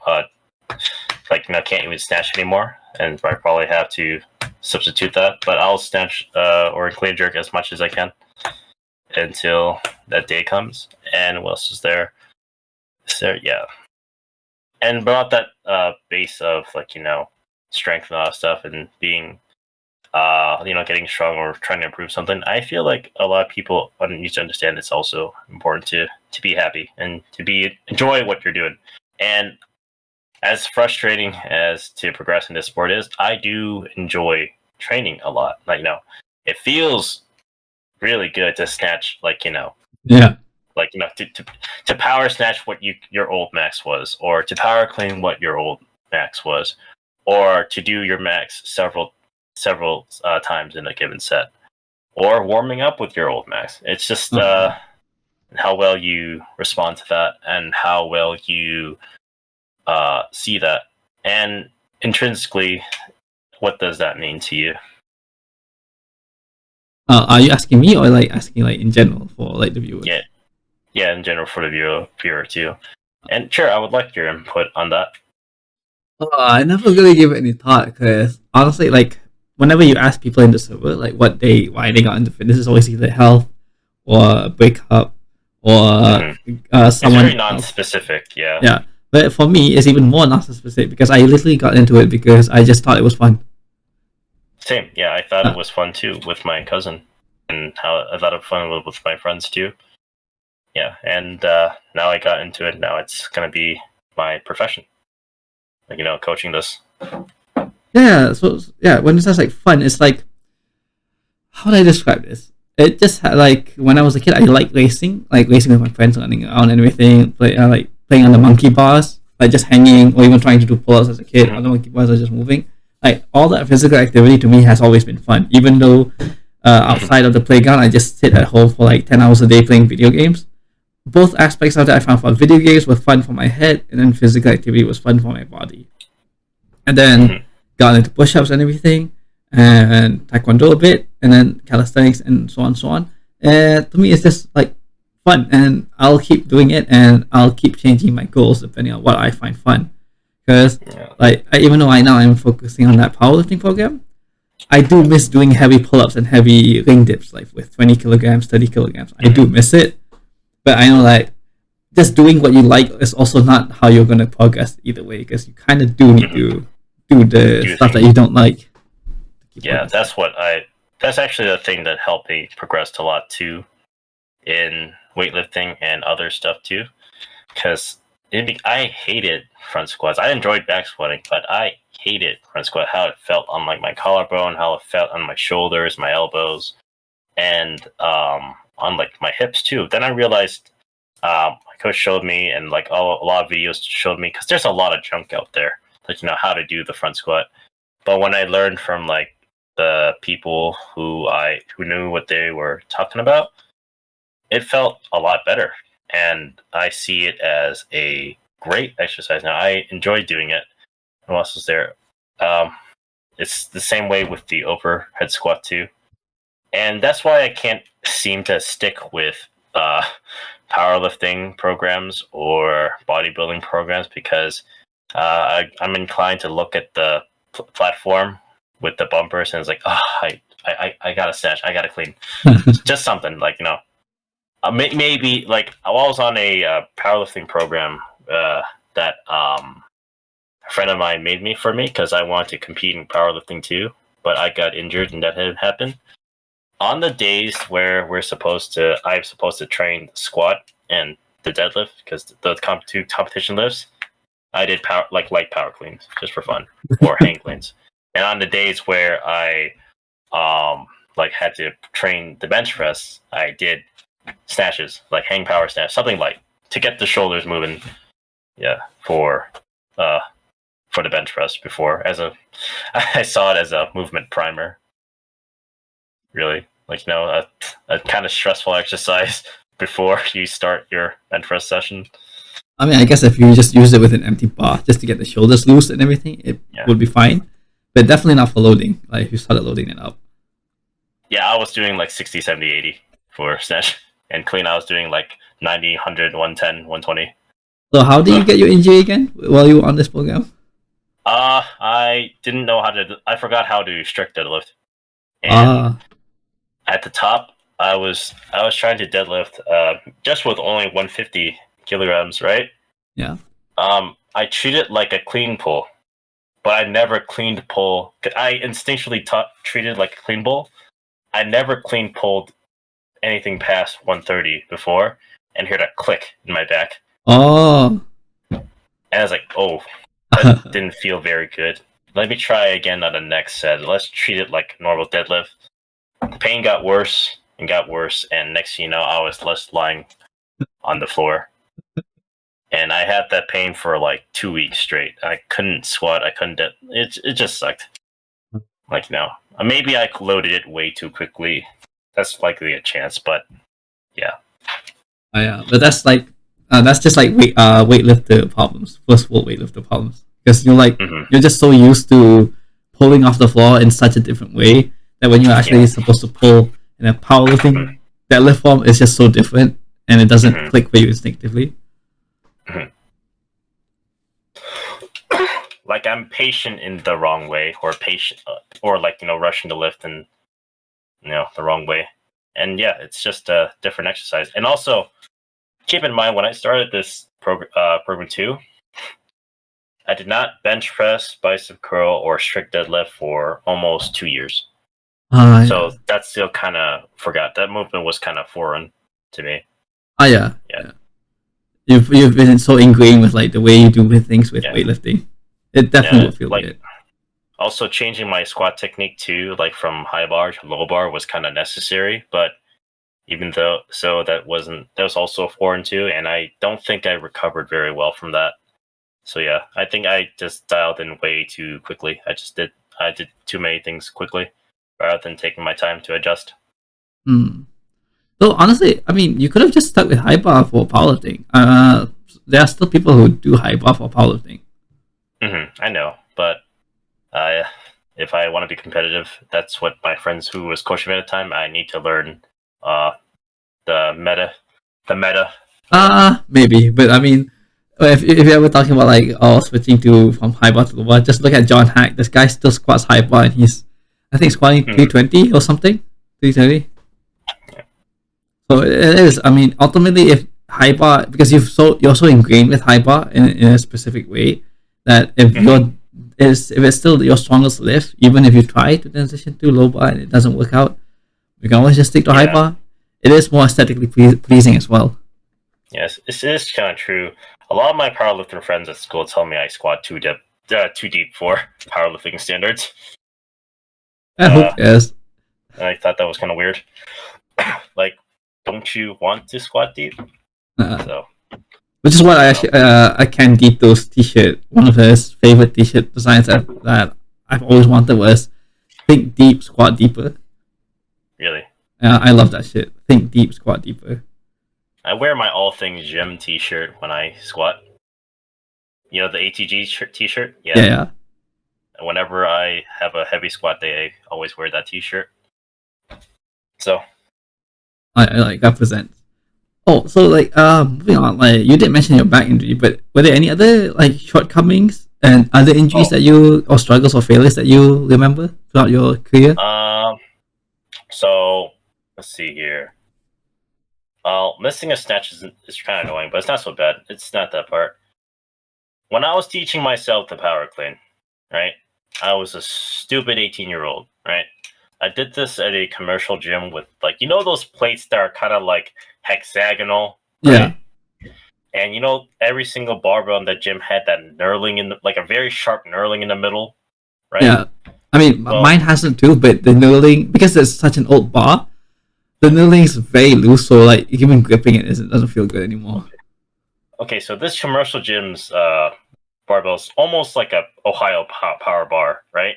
[SPEAKER 5] can't even snatch anymore, and I probably have to substitute that. But I'll snatch or clean jerk as much as I can until that day comes. And what else is there? Yeah. And about that base of strength and all that stuff and being getting strong or trying to improve something, I feel like a lot of people need to understand it's also important to be happy and to enjoy what you're doing. And as frustrating as to progress in this sport is, I do enjoy training a lot. It feels really good to snatch
[SPEAKER 4] Yeah.
[SPEAKER 5] To power snatch what your old max was, or to power clean what your old max was, or to do your max several times in a given set, or warming up with your old max. It's just how well you respond to that and how well you see that, and intrinsically, what does that mean to you?
[SPEAKER 4] Are you asking me or like asking like in general for like the viewers?
[SPEAKER 5] Yeah, in general for the viewer too. And sure, I would like your input on that.
[SPEAKER 4] I never really give it any thought because honestly, like whenever you ask people in the server like why they got into fitness, is always either health or a breakup or someone.
[SPEAKER 5] It's very non-specific, yeah.
[SPEAKER 4] Yeah, but for me, it's even more non-specific because I literally got into it because I just thought it was fun.
[SPEAKER 5] Same, yeah. I thought it was fun too with my cousin, and how I thought it was fun with my friends too. Yeah, and now I got into it. Now it's gonna be my profession. Coaching this.
[SPEAKER 4] Yeah, so yeah, when it says like fun, it's like how do I describe this? It just had like when I was a kid, I liked racing, like racing with my friends, running around and everything. Like playing on the monkey bars, like just hanging, or even trying to do pull-ups as a kid. On the monkey bars are just moving. Like all that physical activity to me has always been fun. Even though outside of the playground, I just sit at home for like 10 hours a day playing video games. Both aspects of that I found fun. Video games were fun for my head, and then physical activity was fun for my body. And then got into push-ups and everything, and taekwondo a bit, and then calisthenics and so on and so on. And to me, it's just like fun, and I'll keep doing it, and I'll keep changing my goals depending on what I find fun. Because even though I'm focusing on that powerlifting program, I do miss doing heavy pull-ups and heavy ring dips, like with 20 kilograms, 30 kilograms. I do miss it, but I know like just doing what you like is also not how you're gonna progress either way, because you kind of do need to do the stuff that you don't like.
[SPEAKER 5] Yeah, that's actually the thing that helped me progress a lot too in weightlifting and other stuff too, because I hated front squats. I enjoyed back squatting, but I hated front squat. How it felt on like my collarbone, how it felt on my shoulders, my elbows, and on like my hips too. Then I realized my coach showed me, and like a lot of videos showed me, because there's a lot of junk out there, like how to do the front squat. But when I learned from like the people who knew what they were talking about, it felt a lot better, and I see it as a great exercise now. I enjoy doing it. What else is there? It's the same way with the overhead squat too, and that's why I can't seem to stick with powerlifting programs or bodybuilding programs, because I'm inclined to look at the platform with the bumpers, and it's like, I gotta snatch, I gotta clean, just something like maybe like I was on a powerlifting program that a friend of mine made for me because I wanted to compete in powerlifting too, but I got injured and that had happened. On the days where I'm supposed to train the squat and the deadlift, because the two competition lifts, I did light power cleans just for fun, or hang cleans. And on the days where I had to train the bench press, I did snatches, like hang power snatch, something light to get the shoulders moving. Yeah, for the bench press before, I saw it as a movement primer. Really, a kind of stressful exercise before you start your bench press session.
[SPEAKER 4] I mean, I guess if you just use it with an empty bar just to get the shoulders loose and everything, it would be fine. But definitely not for loading. Like if you started loading it up.
[SPEAKER 5] Yeah, I was doing like 60, 70, 80 for snatch. And clean, I was doing like 90, 100, 110, 120.
[SPEAKER 4] So how did you get your injury again while you were on this program?
[SPEAKER 5] I didn't know I forgot how to strict deadlift. And at the top, I was trying to deadlift just with only 150 kilograms, right?
[SPEAKER 4] Yeah.
[SPEAKER 5] I treat it like a clean pull, but I never cleaned pull. I instinctually treated like a clean pull. I never clean pulled anything past 130 before, and heard a click in my back.
[SPEAKER 4] Oh.
[SPEAKER 5] And I was like, oh, that didn't feel very good. Let me try again on the next set. Let's treat it like normal deadlift. The pain got worse and got worse, and next thing you know, I was just lying on the floor. And I had that pain for like 2 weeks straight. I couldn't squat. I couldn't. It just sucked. Maybe I loaded it way too quickly. That's likely a chance, but yeah.
[SPEAKER 4] Oh, yeah, but that's just like weightlifter problems, first world weightlifter problems, because you're just so used to pulling off the floor in such a different way that when you're actually supposed to pull in a powerlifting deadlift form, it's just so different, and it doesn't click for you instinctively.
[SPEAKER 5] Like I'm patient in the wrong way, or rushing to lift and the wrong way, and it's just a different exercise. And also keep in mind, when I started this program too, I did not bench press, bicep curl, or strict deadlift for almost 2 years. So that's still kind of forgot. That movement was kind of foreign to me.
[SPEAKER 4] Yeah. You've been so ingrained with like the way you do things with weightlifting. It definitely would feel good.
[SPEAKER 5] Also, changing my squat technique too, like from high bar to low bar, was kind of necessary. But that was also foreign too, and I don't think I recovered very well from that. So yeah, I think I just dialed in way too quickly. I did too many things quickly rather than taking my time to adjust.
[SPEAKER 4] So honestly, I mean, you could have just stuck with high bar for powerlifting. There are still people who do high bar for powerlifting.
[SPEAKER 5] I know, but if I want to be competitive, that's what my friends who was coaching me at the time. I need to learn the meta.
[SPEAKER 4] Maybe, but I mean, if you're ever talking about switching from high bar to low bar, just look at John Hack. This guy still squats high bar, and I think squatting 320 or something, 330. So it is. I mean, ultimately, if high bar, because you're so ingrained with high bar in a specific way, that if it's still your strongest lift, even if you try to transition to low bar and it doesn't work out, you can always just stick to high bar. It is more aesthetically pleasing as well.
[SPEAKER 5] Yes, it is kind of true. A lot of my powerlifting friends at school tell me I squat too deep for powerlifting standards.
[SPEAKER 4] Who cares?
[SPEAKER 5] And I thought that was kind of weird. Like, don't you want to squat deep? So,
[SPEAKER 4] which is what I actually I can Dito's t-shirt. One of his favorite t-shirt designs that I've always wanted was think deep, squat deeper.
[SPEAKER 5] really,
[SPEAKER 4] I love that shit. Think deep, squat deeper.
[SPEAKER 5] I wear my All Things Gym t-shirt when I squat. You know the ATG t-shirt?
[SPEAKER 4] Yeah.
[SPEAKER 5] Whenever I have a heavy squat day, I always wear that t-shirt. So
[SPEAKER 4] I like represent. Oh, so like moving on, like you did mention your back injury, but were there any other like shortcomings and other injuries that you or struggles or failures that you remember throughout your career?
[SPEAKER 5] So let's see here. Missing a snatch is kind of annoying, but it's not so bad. It's not that part. When I was teaching myself the power clean, right? I was a stupid 18-year-old, right? I did this at a commercial gym with like those plates that are kind of like hexagonal, right?
[SPEAKER 4] Yeah.
[SPEAKER 5] And every single barbell in the gym had that knurling like a very sharp knurling in the middle, right?
[SPEAKER 4] Yeah. I mean, mine hasn't too, but the knurling, because it's such an old bar, the knurling is very loose, so like even gripping it doesn't feel good anymore.
[SPEAKER 5] Okay, so this commercial gym's barbell's almost like a Ohio power bar, right?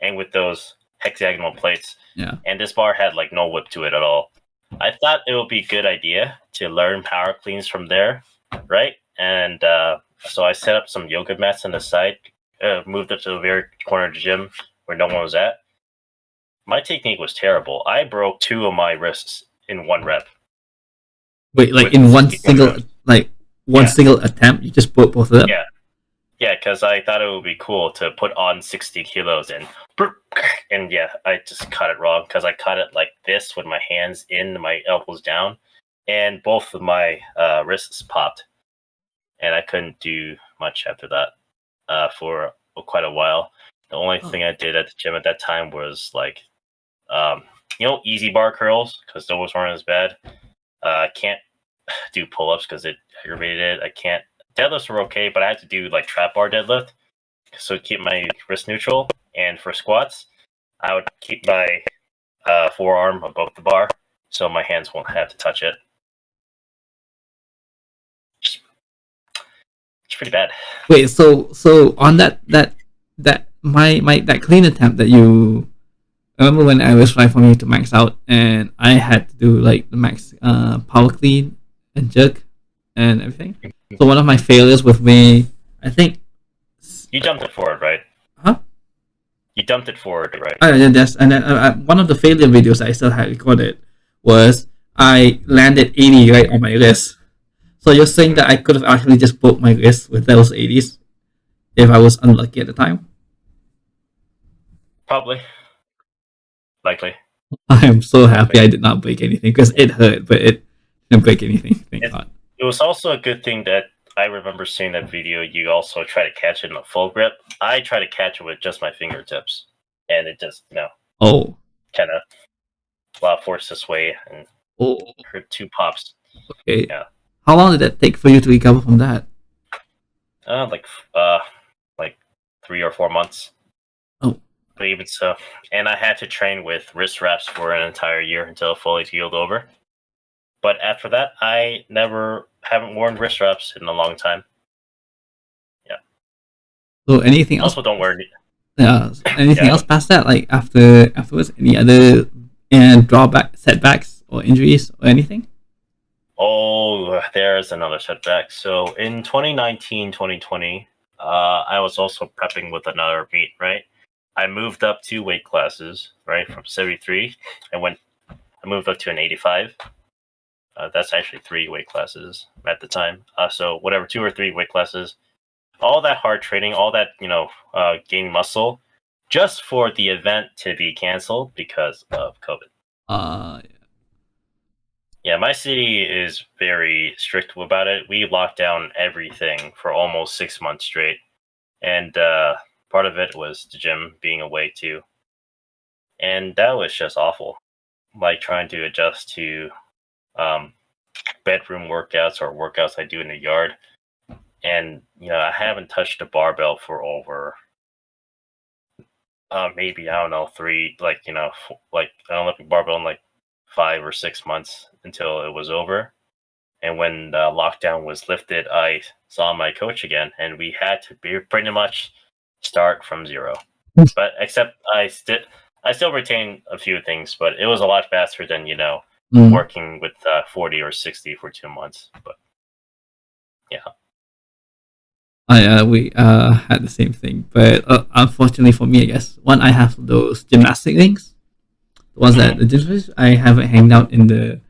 [SPEAKER 5] And with those hexagonal plates.
[SPEAKER 4] Yeah.
[SPEAKER 5] And this bar had like no whip to it at all. I thought it would be a good idea to learn power cleans from there, right? And so I set up some yoga mats on the side, moved up to the very corner of the gym where no one was at. My technique was terrible. I broke 2 of my wrists in 1 rep.
[SPEAKER 4] Wait, like in one single, single attempt, you just broke both of them?
[SPEAKER 5] Yeah, because I thought it would be cool to put on 60 kilos and yeah, I just cut it wrong because I cut it like this with my hands in, my elbows down, and both of my wrists popped, and I couldn't do much after that for quite a while. The only thing I did at the gym at that time was like, easy bar curls because those weren't as bad. I can't do pull-ups because it aggravated it. I can't. Deadlifts were okay, but I had to do like trap bar deadlift, so to keep my wrist neutral. And for squats, I would keep my forearm above the bar, so my hands won't have to touch it. It's pretty bad.
[SPEAKER 4] Wait, so on that clean attempt that you I remember when I was trying for me to max out, and I had to do like the max power clean and jerk and everything. So one of my failures with me, I think
[SPEAKER 5] you jumped it forward, right?
[SPEAKER 4] Huh?
[SPEAKER 5] You dumped it forward, right?
[SPEAKER 4] Yes, and then one of the failure videos I still had recorded was I landed 80 right on my wrist. So you're saying that I could have actually just broke my wrist with those 80s if I was unlucky at the time?
[SPEAKER 5] Probably. Likely.
[SPEAKER 4] I am so happy I did not break anything because it hurt, but it didn't break anything. Thank God.
[SPEAKER 5] It was also a good thing that I remember seeing that video. You also try to catch it in a full grip. I try to catch it with just my fingertips, and it just kind of forced this way and hurt 2 pops.
[SPEAKER 4] Okay.
[SPEAKER 5] Yeah.
[SPEAKER 4] How long did that take for you to recover from that?
[SPEAKER 5] Like 3 or 4 months.
[SPEAKER 4] Oh.
[SPEAKER 5] But even so, and I had to train with wrist wraps for an entire year until it fully healed over. But after that, I haven't worn wrist wraps in a long time. Yeah.
[SPEAKER 4] So anything else?
[SPEAKER 5] Also, don't wear.
[SPEAKER 4] Yeah. Anything else past that? Like afterwards, any other setbacks or injuries or anything?
[SPEAKER 5] Oh, there's another setback. So in 2019, 2020, I was also prepping with another meet, right? I moved up 2 weight classes, right? From 73, I moved up to an 85. That's actually 3 weight classes at the time. So whatever, 2 or 3 weight classes, all that hard training, all that, gain muscle, just for the event to be canceled because of COVID. Yeah, my city is very strict about it. We locked down everything for almost 6 months straight. And part of it was the gym being away too. And that was just awful. Like trying to adjust to bedroom workouts or workouts I do in the yard. and I haven't touched a barbell for over maybe, I don't know, three, like an Olympic barbell in like 5 or 6 months until it was over. And when the lockdown was lifted, I saw my coach again, and we had to pretty much start from zero. But except I still retain a few things, but it was a lot faster than working with 40 or 60 for 2 months. But yeah,
[SPEAKER 4] We had the same thing, but unfortunately for me, I guess I have those gymnastic things. The ones that the gym I haven't hanged out in the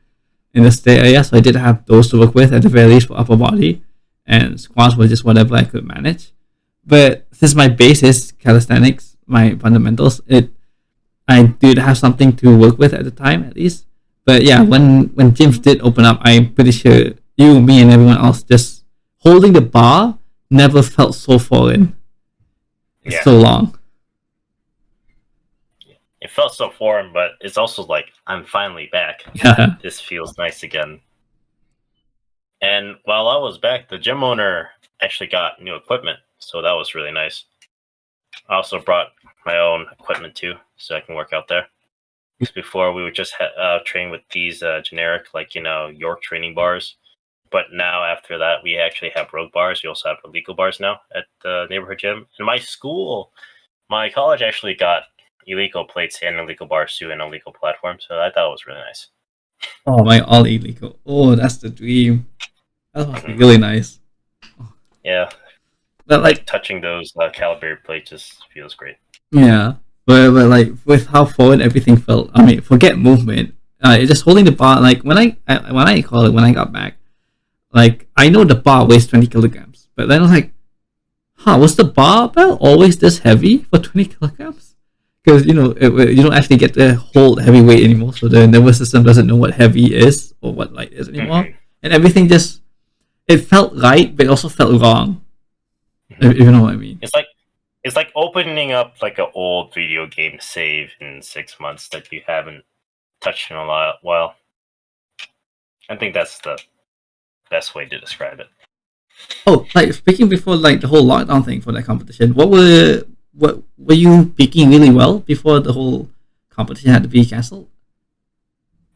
[SPEAKER 4] state area, so I did have those to work with at the very least for upper body, and squats was just whatever I could manage. But since my base is calisthenics, my fundamentals, I did have something to work with at the time at least. But yeah, when gyms did open up, I'm pretty sure you, me, and everyone else just holding the bar never felt so foreign. It's
[SPEAKER 5] Yeah.
[SPEAKER 4] so long.
[SPEAKER 5] it felt so foreign, but it's also like I'm finally back.
[SPEAKER 4] Yeah.
[SPEAKER 5] This feels nice again. And while I was back, the gym owner actually got new equipment, so that was really nice. I also brought my own equipment too, so I can work out there. Because before we would just train with these generic, York training bars. But now after that, we actually have road bars. We also have illegal bars now at the neighborhood gym. And my college actually got illegal plates and illegal bars too, and illegal platforms. So I thought it was really nice.
[SPEAKER 4] Oh my, all illegal. Oh, that's the dream. That must be really nice.
[SPEAKER 5] Yeah,
[SPEAKER 4] But
[SPEAKER 5] like touching those calibrated plates just feels great.
[SPEAKER 4] yeah, but like with how forward everything felt, I mean, forget movement. Just holding the bar. Like when I got back, like I know the bar weighs 20 kilograms, but then I was like, was the barbell always this heavy for 20 kilograms? Because you don't actually get to hold heavy weight anymore, so the nervous system doesn't know what heavy is or what light is anymore, and everything just it felt right, but it also felt wrong. If you know what I mean.
[SPEAKER 5] It's like opening up like an old video game save in 6 months that you haven't touched in a while. I think that's the best way to describe it.
[SPEAKER 4] Oh, like speaking before like the whole lockdown thing for that competition, what were you peaking really well before the whole competition had to be cancelled?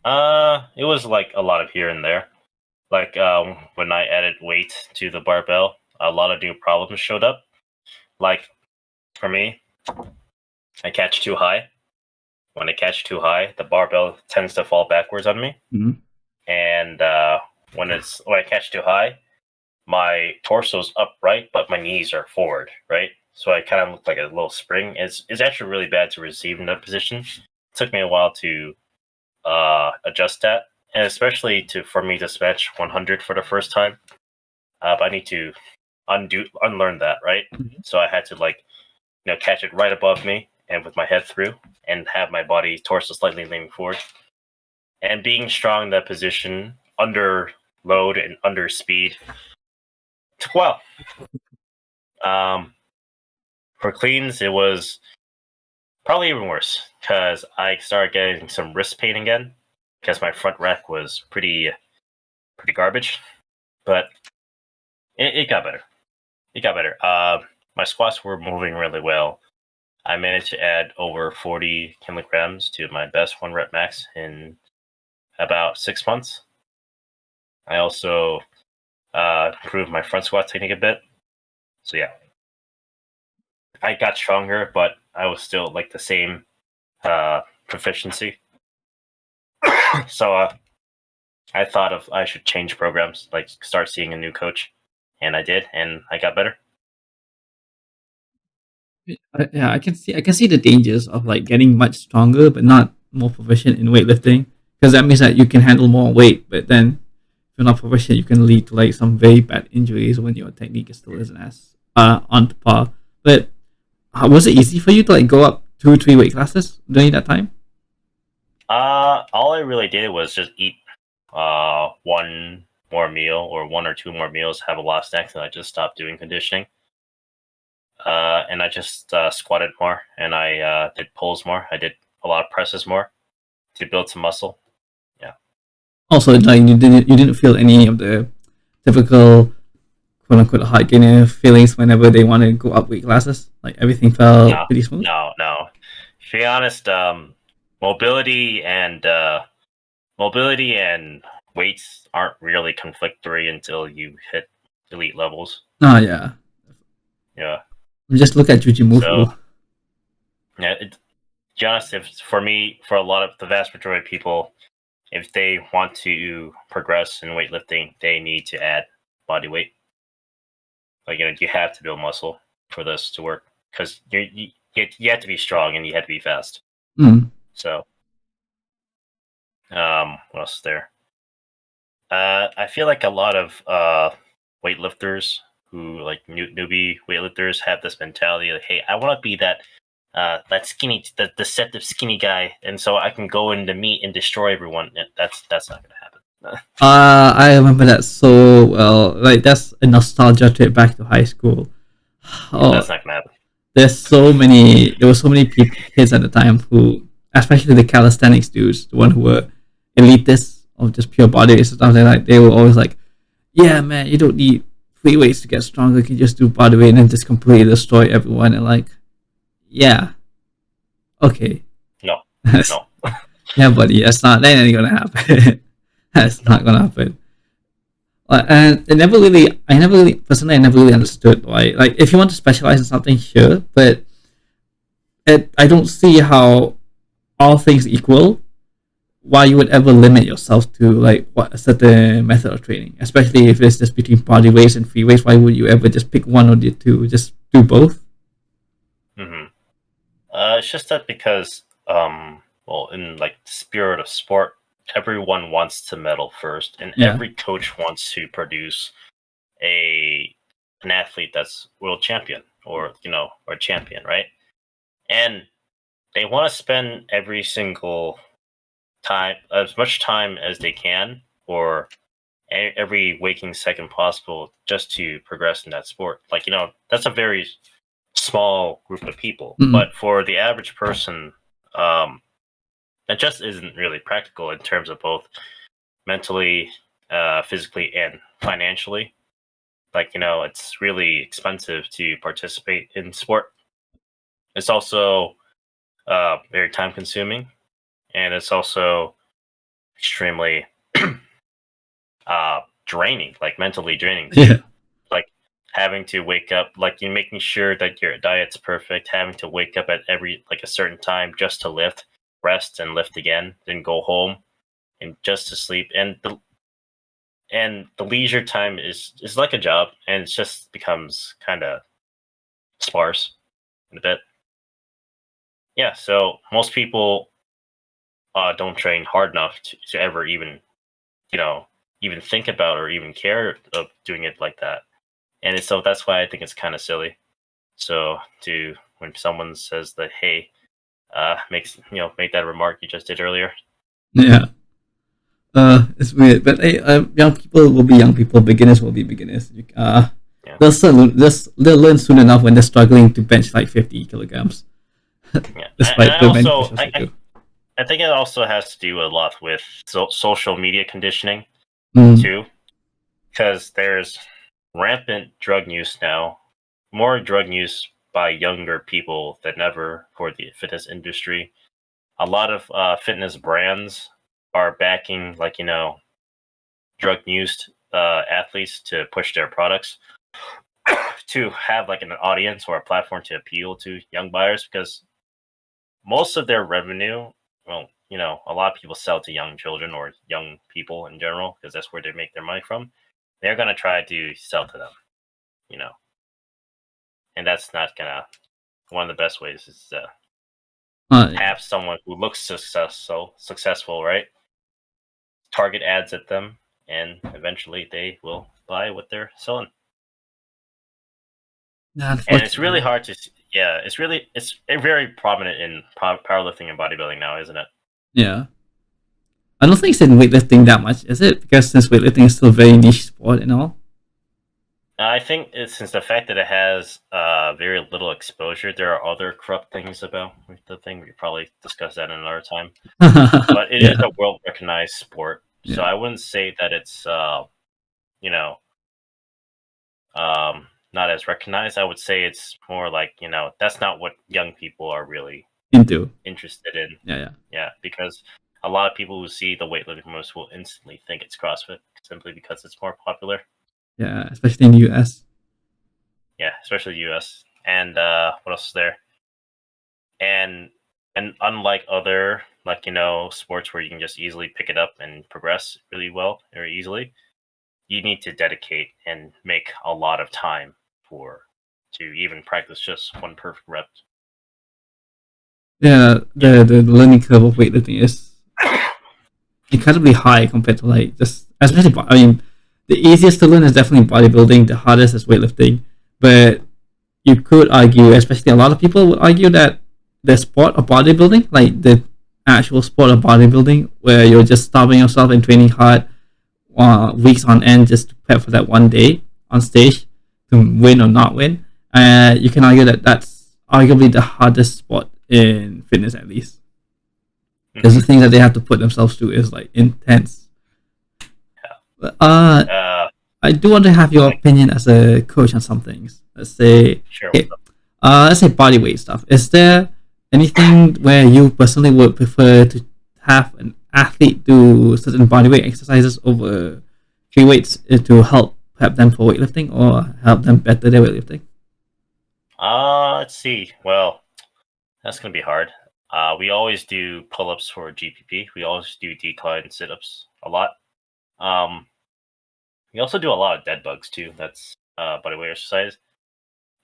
[SPEAKER 5] It was like a lot of here and there. Like when I added weight to the barbell, a lot of new problems showed up. Like for me, I catch too high. When I catch too high, the barbell tends to fall backwards on me.
[SPEAKER 4] Mm-hmm.
[SPEAKER 5] And when I catch too high, my torso's upright, but my knees are forward, right? So I kind of look like a little spring. It's actually really bad to receive in that position. It took me a while to adjust that, and especially for me to snatch 100 for the first time. But I need to unlearn that, right?
[SPEAKER 4] Mm-hmm.
[SPEAKER 5] So I had to catch it right above me and with my head through, and have my body torso slightly leaning forward. And being strong in that position under load and under speed took a while. For cleans, it was probably even worse because I started getting some wrist pain again because my front rack was pretty garbage. But it got better. It got better. My squats were moving really well. I managed to add over 40 kilograms to my best 1 rep max in about 6 months. I also improved my front squat technique a bit. So yeah, I got stronger, but I was still like the same proficiency. So I thought I should change programs, like start seeing a new coach, and I did, and I got better.
[SPEAKER 4] Yeah, I can see the dangers of like getting much stronger but not more proficient in weightlifting, because that means that you can handle more weight, but then if you're not proficient, you can lead to like some very bad injuries when your technique still isn't as on par. But was it easy for you to like go up 2-3 weight classes during that time?
[SPEAKER 5] All I really did was just eat one more meal or 1 or 2 more meals, have a lot of snacks, and I just stopped doing conditioning. And I just squatted more, and I did pulls more. I did a lot of presses more to build some muscle. Yeah.
[SPEAKER 4] Also, like you didn't feel any of the typical quote unquote hard gainer feelings whenever they want to go up weight classes? Like everything felt pretty smooth?
[SPEAKER 5] No. To be honest, mobility and weights aren't really conflictory until you hit elite levels.
[SPEAKER 4] Oh yeah.
[SPEAKER 5] Yeah.
[SPEAKER 4] Just look at Jujimufu.
[SPEAKER 5] So yeah, to be honest, if for a lot of the vast majority of people, if they want to progress in weightlifting, they need to add body weight. Like, you have to build muscle for this to work, because you have to be strong and you have to be fast. So, what else is there? I feel like a lot of weightlifters who, like, newbie weightlifters, have this mentality like, hey, I want to be that skinny, the deceptive skinny guy, and so I can go into meet and destroy everyone. That's not going to happen.
[SPEAKER 4] I remember that so well. Like, that's a nostalgia trip back to high school.
[SPEAKER 5] That's not gonna happen.
[SPEAKER 4] There were so many kids at the time who, especially the calisthenics dudes, the one who were elitists of just pure body weight and stuff like that, they were always like, yeah man, you don't need free weights to get stronger, you can just do body weight and then just completely destroy everyone. And like, yeah, okay.
[SPEAKER 5] No.
[SPEAKER 4] Yeah buddy, that ain't gonna happen. That's not gonna happen. And I never really understood why. Like, if you want to specialize in something, sure, but I don't see how, all things equal, why you would ever limit yourself to like what a certain method of training, especially if it's just between body weights and free weights. Why would you ever just pick one or the two? Just do both.
[SPEAKER 5] It's just that because, well, in like the spirit of sport, everyone wants to medal first, and every coach wants to produce an athlete that's world champion or champion, right? And they want to spend every single time, as much time as they can, or every waking second possible, just to progress in that sport. Like, that's a very small group of people, but for the average person, that just isn't really practical in terms of both mentally, physically, and financially. Like, it's really expensive to participate in sport. It's also very time consuming, and it's also extremely draining, like mentally draining too.
[SPEAKER 4] Yeah.
[SPEAKER 5] Like, having to wake up, like, you making sure that your diet's perfect, having to wake up at a certain time just to lift, rest and lift again, then go home and just to sleep, and the leisure time is like a job, and it just becomes kind of sparse in a bit. Yeah, so most people don't train hard enough to ever even even think about or even care of doing it like that, and so that's why I think it's kind of silly. So when someone says that, hey, make that remark you just did earlier.
[SPEAKER 4] Yeah. It's weird, but hey, young people will be young people. Beginners will be beginners. They'll learn soon enough when they're struggling to bench like 50 kilograms.
[SPEAKER 5] Yeah.
[SPEAKER 4] Despite the beneficial
[SPEAKER 5] I think it also has to do a lot with social media conditioning too, because there's rampant drug use now, more drug use by younger people than ever for the fitness industry. A lot of fitness brands are backing, like, drug-used athletes to push their products to have like an audience or a platform to appeal to young buyers, because most of their revenue, well, a lot of people sell to young children or young people in general because that's where they make their money from. They're going to try to sell to them, and that's not gonna. One of the best ways is to have someone who looks successful, right? Target ads at them, and eventually they will buy what they're selling. And it's really hard to, it's very prominent in powerlifting and bodybuilding now, isn't it?
[SPEAKER 4] Yeah. I don't think it's in weightlifting that much, is it? Because since weightlifting is still a very niche sport and all.
[SPEAKER 5] I think since the fact that it has very little exposure, there are other corrupt things about the thing. We could probably discuss that another time. But it is a well-recognized sport, so I wouldn't say that it's not as recognized. I would say it's more like, that's not what young people are really
[SPEAKER 4] Into.
[SPEAKER 5] interested in.
[SPEAKER 4] Yeah.
[SPEAKER 5] Yeah, because a lot of people who see the weightlifting most will instantly think it's CrossFit simply because it's more popular.
[SPEAKER 4] Yeah, especially in the US.
[SPEAKER 5] Yeah, especially the US. And what else is there? And unlike other sports where you can just easily pick it up and progress really well or easily, you need to dedicate and make a lot of time to even practice just one perfect rep.
[SPEAKER 4] Yeah, the learning curve of weightlifting is incredibly high compared to like just especially I mean the easiest to learn is definitely bodybuilding, the hardest is weightlifting. But you could argue, especially a lot of people would argue that the sport of bodybuilding, like the actual sport of bodybuilding, where you're just starving yourself and training hard weeks on end just to prep for that one day on stage to win or not win, you can argue that that's arguably the hardest sport in fitness, at least. Because the things that they have to put themselves through is like intense. But, I do want to have your opinion as a coach on some things. Let's say,
[SPEAKER 5] Sure.
[SPEAKER 4] okay, let's say body weight stuff. Is there anything where you personally would prefer to have an athlete do certain body weight exercises over free weights to help prep them for weightlifting or help them better their weightlifting?
[SPEAKER 5] Let's see. Well, that's gonna be hard. We always do pull-ups for GPP. We always do decline sit-ups a lot. We also do a lot of dead bugs too. That's body weight exercise,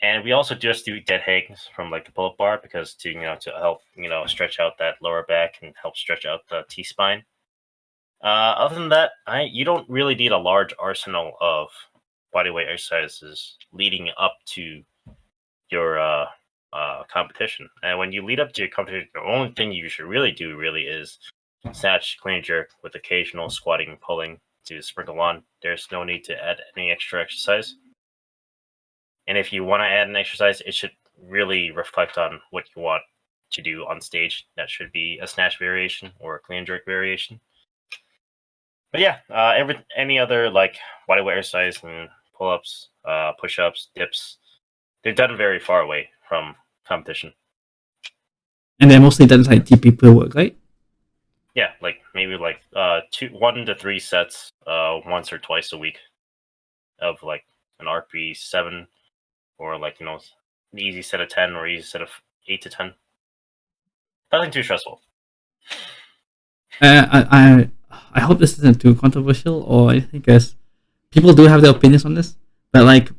[SPEAKER 5] and we also just do dead hangs from like the pull-up bar because to help stretch out that lower back and help stretch out the T-spine. Other than that, you don't really need a large arsenal of bodyweight exercises leading up to your competition. And when you lead up to your competition, the only thing you should really do is snatch, clean jerk with occasional squatting and pulling to sprinkle on. There's no need to add any extra exercise. And if you want to add an exercise, it should really reflect on what you want to do on stage. That should be a snatch variation or a clean jerk variation. But yeah, any other like bodyweight exercise and pull-ups, push-ups, dips, they're done very far away from competition.
[SPEAKER 4] And they're mostly done like TP per work, right?
[SPEAKER 5] Yeah, like maybe like 1 to 3 sets, once or twice a week, of like an RP 7, or like an easy set of 10 or easy set of 8 to 10. Nothing too stressful.
[SPEAKER 4] I hope this isn't too controversial or anything, because people do have their opinions on this. But like,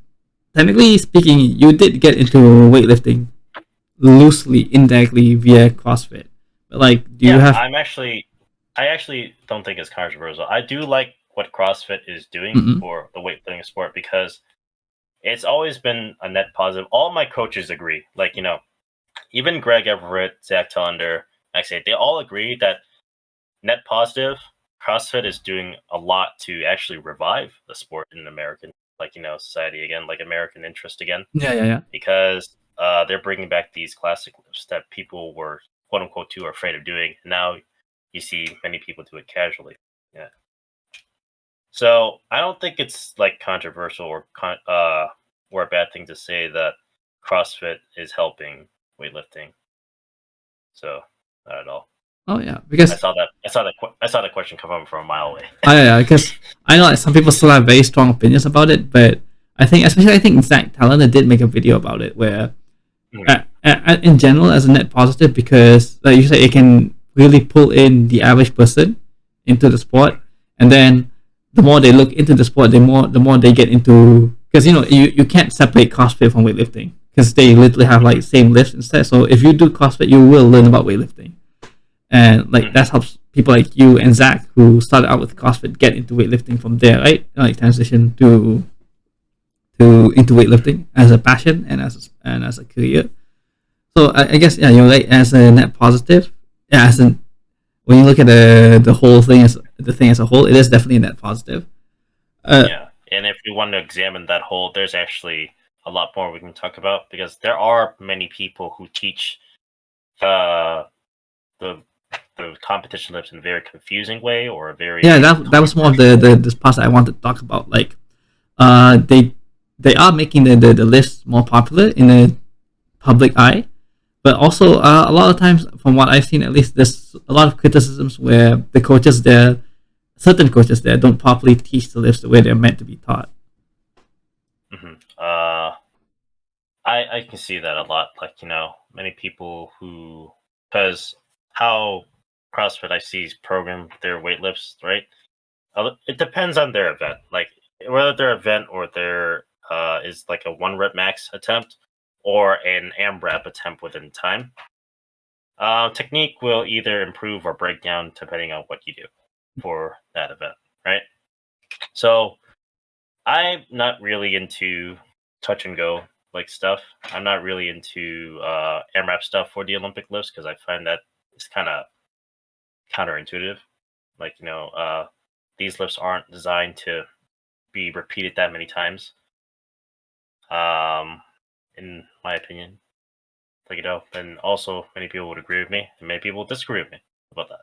[SPEAKER 4] technically speaking, you did get into weightlifting loosely, indirectly via CrossFit. But like, do you have?
[SPEAKER 5] I actually don't think it's controversial. I do like what CrossFit is doing for the weightlifting sport because it's always been a net positive. All my coaches agree. Like, even Greg Everett, Zach Tellender, actually, they all agree that net positive, CrossFit is doing a lot to actually revive the sport in American, society again, like American interest again.
[SPEAKER 4] Yeah.
[SPEAKER 5] Because they're bringing back these classic lifts that people were quote unquote too afraid of doing. Now you see many people do it casually. Yeah. So I don't think it's like controversial or a bad thing to say that CrossFit is helping weightlifting. So not at all.
[SPEAKER 4] Oh yeah, because
[SPEAKER 5] I saw that question come from a mile away.
[SPEAKER 4] Oh yeah, because I know like, some people still have very strong opinions about it, but I think Zach Tallender did make a video about it where, in general, as a net positive, because like you say, it can really pull in the average person into the sport, and then the more they look into the sport, the more they get into, because you can't separate CrossFit from weightlifting because they literally have like same lifts instead. So if you do CrossFit, you will learn about weightlifting. And like that helps people like you and Zach who started out with CrossFit get into weightlifting from there, right? Like transition to into weightlifting as a passion and as a career. So I guess you're right, as a net positive. Yeah, when you look at the whole thing as a whole, it is definitely a net positive.
[SPEAKER 5] Yeah, and if we want to examine that whole, there's actually a lot more we can talk about because there are many people who teach the competition lifts in a very confusing way or a very
[SPEAKER 4] that was more of the parts that I wanted to talk about. Like, they are making the lifts more popular in the public eye, but also a lot of times, from what I've seen at least, there's a lot of criticisms where the coaches there, certain coaches there, don't properly teach the lifts the way they're meant to be taught.
[SPEAKER 5] Mm-hmm. I can see that a lot. Like, many people who, because how CrossFit I see program their weight lifts, right? It depends on their event. Like, whether their event or their is like a 1 rep max attempt or an AMRAP attempt within time. Technique will either improve or break down depending on what you do for that event, right? So I'm not really into touch and go like stuff. I'm not really into AMRAP stuff for the Olympic lifts because I find that it's kind of counterintuitive. Like, these lifts aren't designed to be repeated that many times. In my opinion, like, and also many people would agree with me, and many people would disagree with me about that.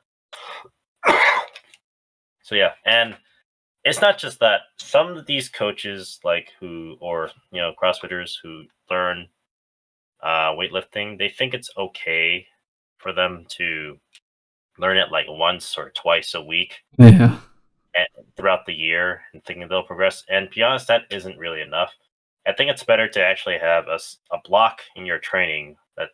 [SPEAKER 5] So yeah, and it's not just that. Some of these coaches, like CrossFitters who learn weightlifting, they think it's okay for them to learn it like once or twice a week.
[SPEAKER 4] Yeah.
[SPEAKER 5] Throughout the year, and thinking they'll progress. And to be honest, that isn't really enough. I think it's better to actually have a block in your training that,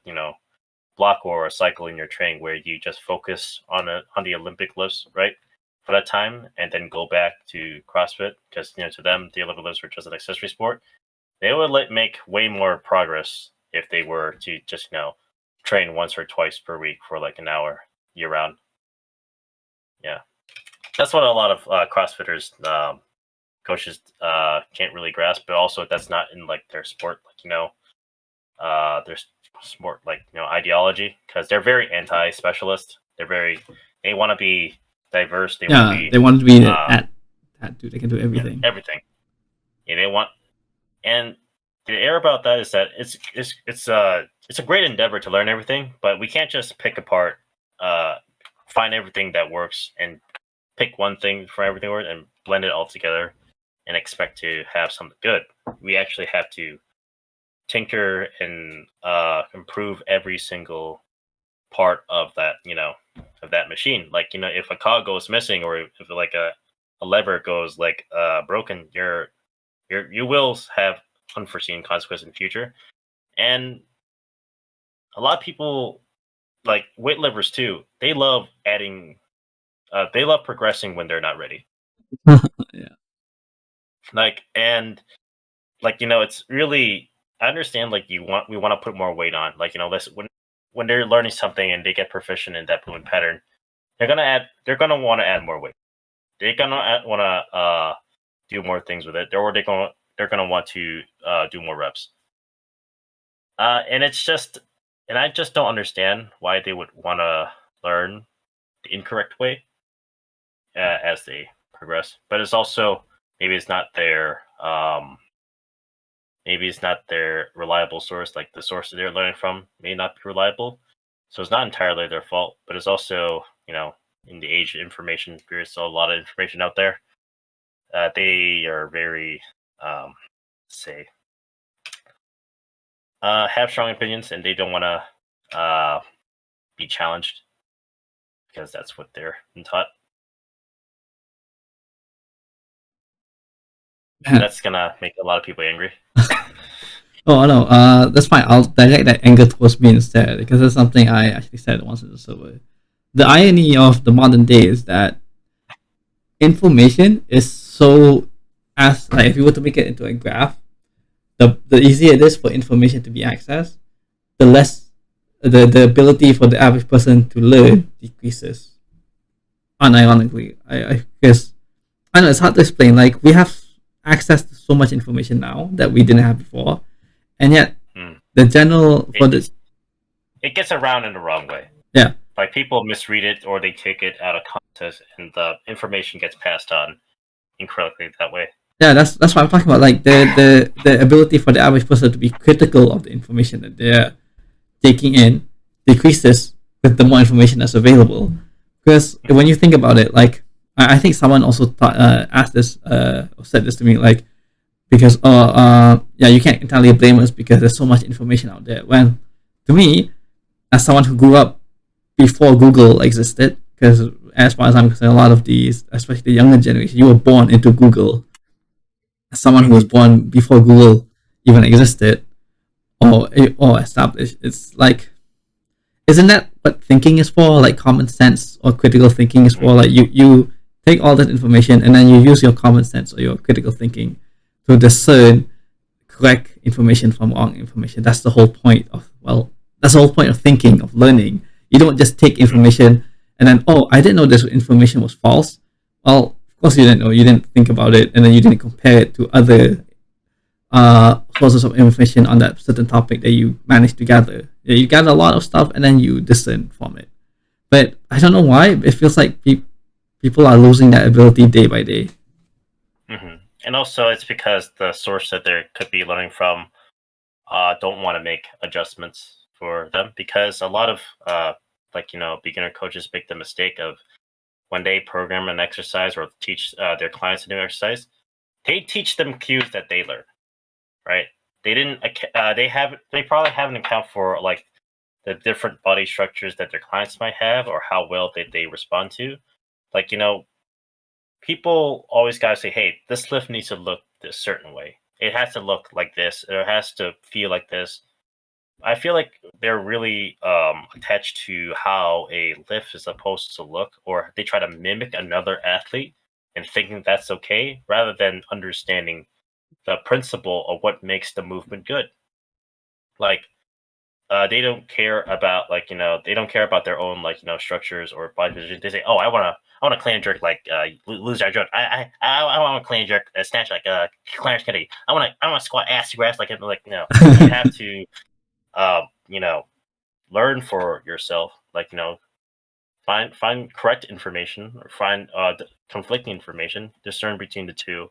[SPEAKER 5] block or a cycle in your training where you just focus on the Olympic lifts, right, for that time, and then go back to CrossFit because, to them, the Olympic lifts are just an accessory sport. They would make way more progress if they were to just, train once or twice per week for like an hour year round. Yeah. That's what a lot of CrossFitters, coaches can't really grasp, but also that's not in like their sport, their sport ideology, because they're very anti-specialist. They want to be diverse. They
[SPEAKER 4] want to be that dude. They can do everything.
[SPEAKER 5] Yeah, everything. Yeah, they want, and the air about that is that it's a great endeavor to learn everything, but we can't just pick apart, find everything that works and pick one thing for everything and blend it all together and expect to have something good. We actually have to tinker and improve every single part of that, of that machine. Like, if a cog goes missing or if like a lever goes broken, you will have unforeseen consequences in the future. And a lot of people, like weightlifters too, they love adding. They love progressing when they're not ready.
[SPEAKER 4] Yeah.
[SPEAKER 5] It's really. I understand. We want to put more weight on. When they're learning something and they get proficient in that movement pattern, they're gonna want to add more weight. They're gonna want to do more things with it, or they're gonna want to do more reps. And I just don't understand why they would want to learn the incorrect way as they progress. But it's also maybe it's not their reliable source. Like the source that they're learning from may not be reliable, so it's not entirely their fault. But it's also in the age of information, there's still a lot of information out there. They are very have strong opinions, and they don't want to be challenged because that's what they're taught. That's gonna make a lot of people angry.
[SPEAKER 4] Oh no, that's fine. I'll direct that anger towards me instead, because that's something I actually said once in the survey. The irony of the modern day is that information is so, as like if you were to make it into a graph, the easier it is for information to be accessed, the less the ability for the average person to learn decreases. Unironically, I guess I know it's hard to explain. Like, we have access to so much information now that we didn't have before, and yet the general
[SPEAKER 5] it gets around in the wrong way.
[SPEAKER 4] Yeah,
[SPEAKER 5] like people misread it or they take it out of context, and the information gets passed on incorrectly that way.
[SPEAKER 4] Yeah, that's what I'm talking about. Like the ability for the average person to be critical of the information that they're taking in decreases with the more information that's available. Because when you think about it, like I think someone also asked this or said this to me, like, because yeah, you can't entirely blame us because there's so much information out there. When to me, as someone who grew up before Google existed, because as far as I'm concerned, a lot of these, especially the younger generation, you were born into Google. As someone who was born before Google even existed or established, it's like, isn't that what thinking is for? Like common sense or critical thinking is for? Like you take all that information and then you use your common sense or your critical thinking to discern correct information from wrong information. That's the whole point of, well, that's the whole point of thinking, of learning. You don't just take information and then, oh, I didn't know this information was false. Well, of course you didn't know. You didn't think about it, and then you didn't compare it to other sources of information on that certain topic that you managed to gather. Yeah, you gather a lot of stuff and then you discern from it. But I don't know why it feels like people are losing that ability day by day.
[SPEAKER 5] And also, it's because the source that they could be learning from don't want to make adjustments for them, because a lot of beginner coaches make the mistake of, when they program an exercise or teach their clients a new exercise, they teach them cues that they learn, right? They didn't. They probably haven't account for like the different body structures that their clients might have, or how well they respond to. Like, people always gotta say, hey, this lift needs to look this certain way. It has to look like this. Or it has to feel like this. I feel like they're really attached to how a lift is supposed to look, or they try to mimic another athlete and thinking that's okay, rather than understanding the principle of what makes the movement good. Like, they don't care about, they don't care about their own, structures or body position. They say, oh, I want to clean and jerk like lose our jerk. I want to clean and jerk snatch like Clarence Kennedy. I want to squat ass to grass like him. You have to learn for yourself. Find correct information, or find conflicting information, discern between the two,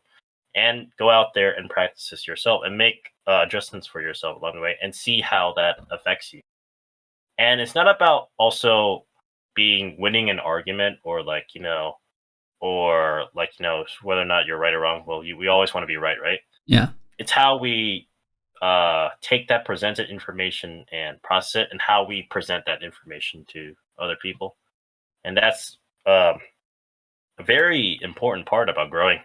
[SPEAKER 5] and go out there and practice this yourself and make adjustments for yourself along the way, and see how that affects you. And it's not about also winning an argument, or whether or not you're right or wrong. Well, we always want to be right, right?
[SPEAKER 4] Yeah.
[SPEAKER 5] It's how we take that presented information and process it, and how we present that information to other people. And that's a very important part about growing,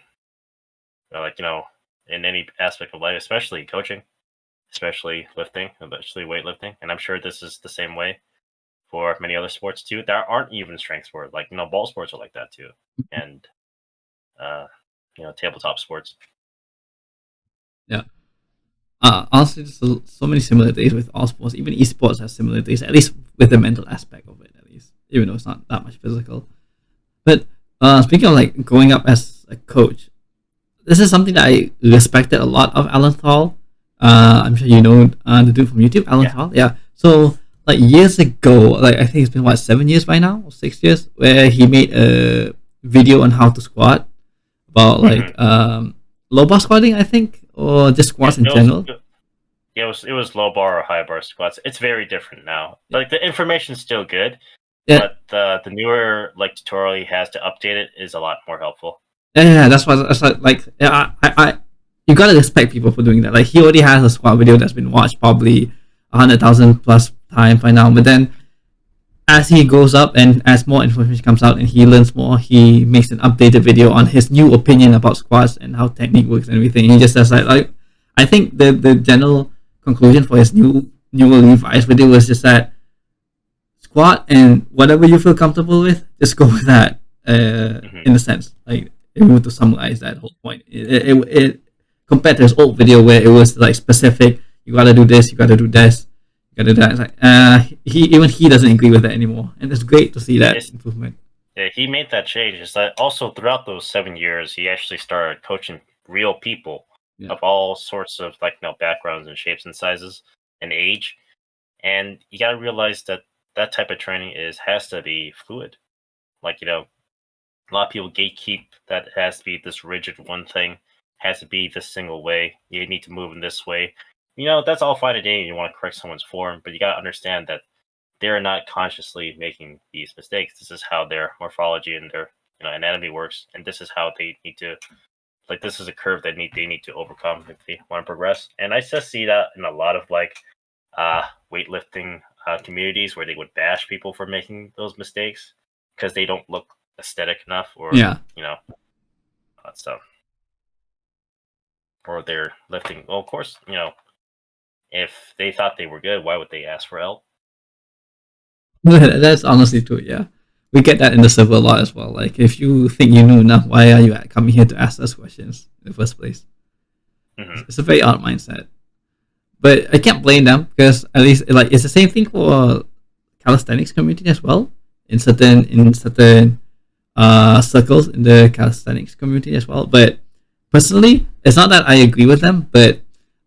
[SPEAKER 5] in any aspect of life, especially coaching, especially lifting, especially weightlifting. And I'm sure this is the same way for many other sports too. There aren't even strength sports, ball sports are like that too. And, tabletop sports.
[SPEAKER 4] Yeah. Honestly, there's so many similarities with all sports. Even esports has similarities, at least with the mental aspect of it, at least, even though it's not that much physical. But speaking of like growing up as a coach, this is something that I respected a lot of Alan Thal. I'm sure you know the dude from YouTube, Alan Thal. Yeah. So like years ago, like I think it's been 7 years by now, or 6 years, where he made a video on how to squat, about low bar squatting, I think, or just squats in general.
[SPEAKER 5] It was low bar or high bar squats. It's very different now. Like, the information's still good, but the newer tutorial he has to update it is a lot more helpful.
[SPEAKER 4] Yeah, that's why. That's like, yeah, I you gotta respect people for doing that. Like, he already has a squat video that's been watched probably 100,000 plus times by now. But then, as he goes up and as more information comes out and he learns more, he makes an updated video on his new opinion about squats and how technique works and everything. He just says like I think the general conclusion for his newer revised video was just that squat, and whatever you feel comfortable with, just go with that. In a sense, like, if you were to summarize that whole point, it compared to his old video where it was like specific. You gotta do this. You gotta do this. You gotta do that. It's like he doesn't agree with that anymore, and it's great to see that improvement.
[SPEAKER 5] Yeah, he made that change. It's that also throughout those 7 years, he actually started coaching real people of all sorts of backgrounds and shapes and sizes and age. And you gotta realize that that type of training has to be fluid. A lot of people gatekeep that it has to be this rigid one thing, has to be this single way. You need to move in this way. That's all fine and dandy. You want to correct someone's form, but you got to understand that they're not consciously making these mistakes. This is how their morphology and their anatomy works, and this is how they need to like this is a curve that they need to overcome if they want to progress. And I just see that in a lot of like weightlifting communities where they would bash people for making those mistakes because they don't look aesthetic enough, or
[SPEAKER 4] Yeah.
[SPEAKER 5] stuff, or they're lifting. Well, of course, if they thought they were good, why would they ask for help?
[SPEAKER 4] That's honestly true. Yeah, we get that in the server a lot as well. Like, if you think you know enough, why are you coming here to ask us questions in the first place?
[SPEAKER 5] Mm-hmm.
[SPEAKER 4] It's a very odd mindset. But I can't blame them, because at least like it's the same thing for calisthenics community as well. In certain circles in the calisthenics community as well. But personally, it's not that I agree with them, but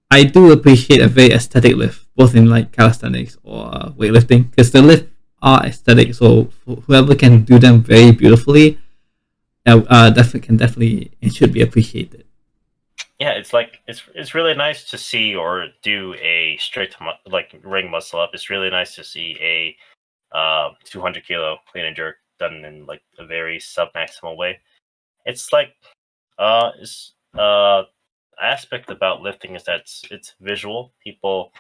[SPEAKER 4] I do appreciate a very aesthetic lift, both in like calisthenics or weightlifting, because the lift are aesthetic. So whoever can do them very beautifully, definitely and should be appreciated.
[SPEAKER 5] Yeah, it's like it's really nice to see or do a straight like ring muscle up. It's really nice to see a 200 kilo clean and jerk done in like a very sub maximal way. It's like it's aspect about lifting is that it's visual. People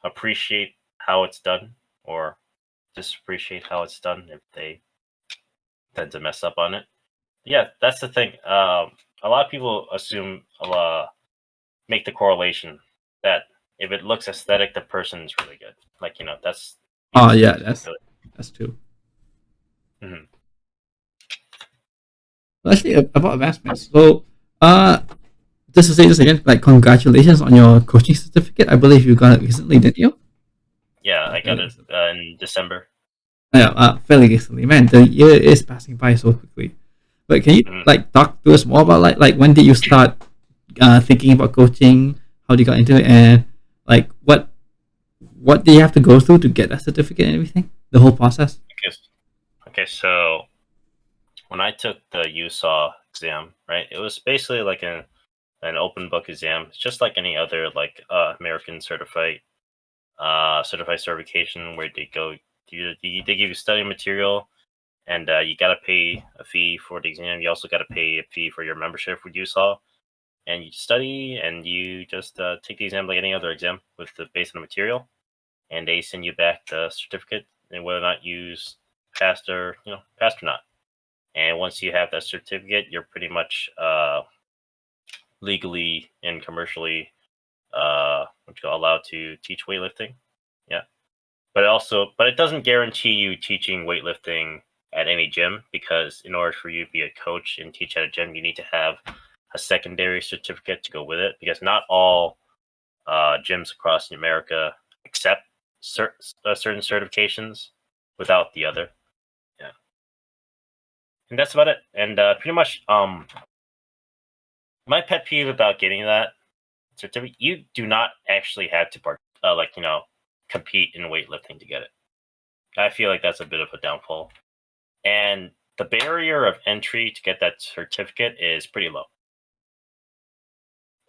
[SPEAKER 5] appreciate how it's done, or just appreciate how it's done if they tend to mess up on it. Yeah, that's the thing. A lot of people assume make the correlation that if it looks aesthetic, the person's really good. Like that's
[SPEAKER 4] Oh
[SPEAKER 5] people's
[SPEAKER 4] yeah,
[SPEAKER 5] thinking, really.
[SPEAKER 4] that's true.
[SPEAKER 5] Mhm.
[SPEAKER 4] Well, actually, about advancements. So, just to say this again, like congratulations on your coaching certificate. I believe you got it recently, didn't you?
[SPEAKER 5] Yeah, I got
[SPEAKER 4] Fairly
[SPEAKER 5] it
[SPEAKER 4] recently.
[SPEAKER 5] in December.
[SPEAKER 4] Yeah, fairly recently. Man, the year is passing by so quickly. But can you
[SPEAKER 5] Mhm.
[SPEAKER 4] like talk to us more about like when did you start thinking about coaching? How did you got into it, and like what do you have to go through to get that certificate and everything? The whole process.
[SPEAKER 5] Okay, so when I took the USAW exam, right, it was basically like an open book exam. It's just like any other like American certified certification where they give you study material, and you gotta pay a fee for the exam. You also gotta pay a fee for your membership with USAW, and you study and you just take the exam like any other exam with the based on the material, and they send you back the certificate and whether or not you passed or not. And once you have that certificate, you're pretty much legally and commercially allowed to teach weightlifting. Yeah, but it doesn't guarantee you teaching weightlifting at any gym, because in order for you to be a coach and teach at a gym, you need to have a secondary certificate to go with it, because not all gyms across America accept certain certifications without the other. Yeah, and that's about it. And pretty much, my pet peeve about getting that certificate, you do not actually have to compete in weightlifting to get it. I feel like that's a bit of a downfall, and the barrier of entry to get that certificate is pretty low.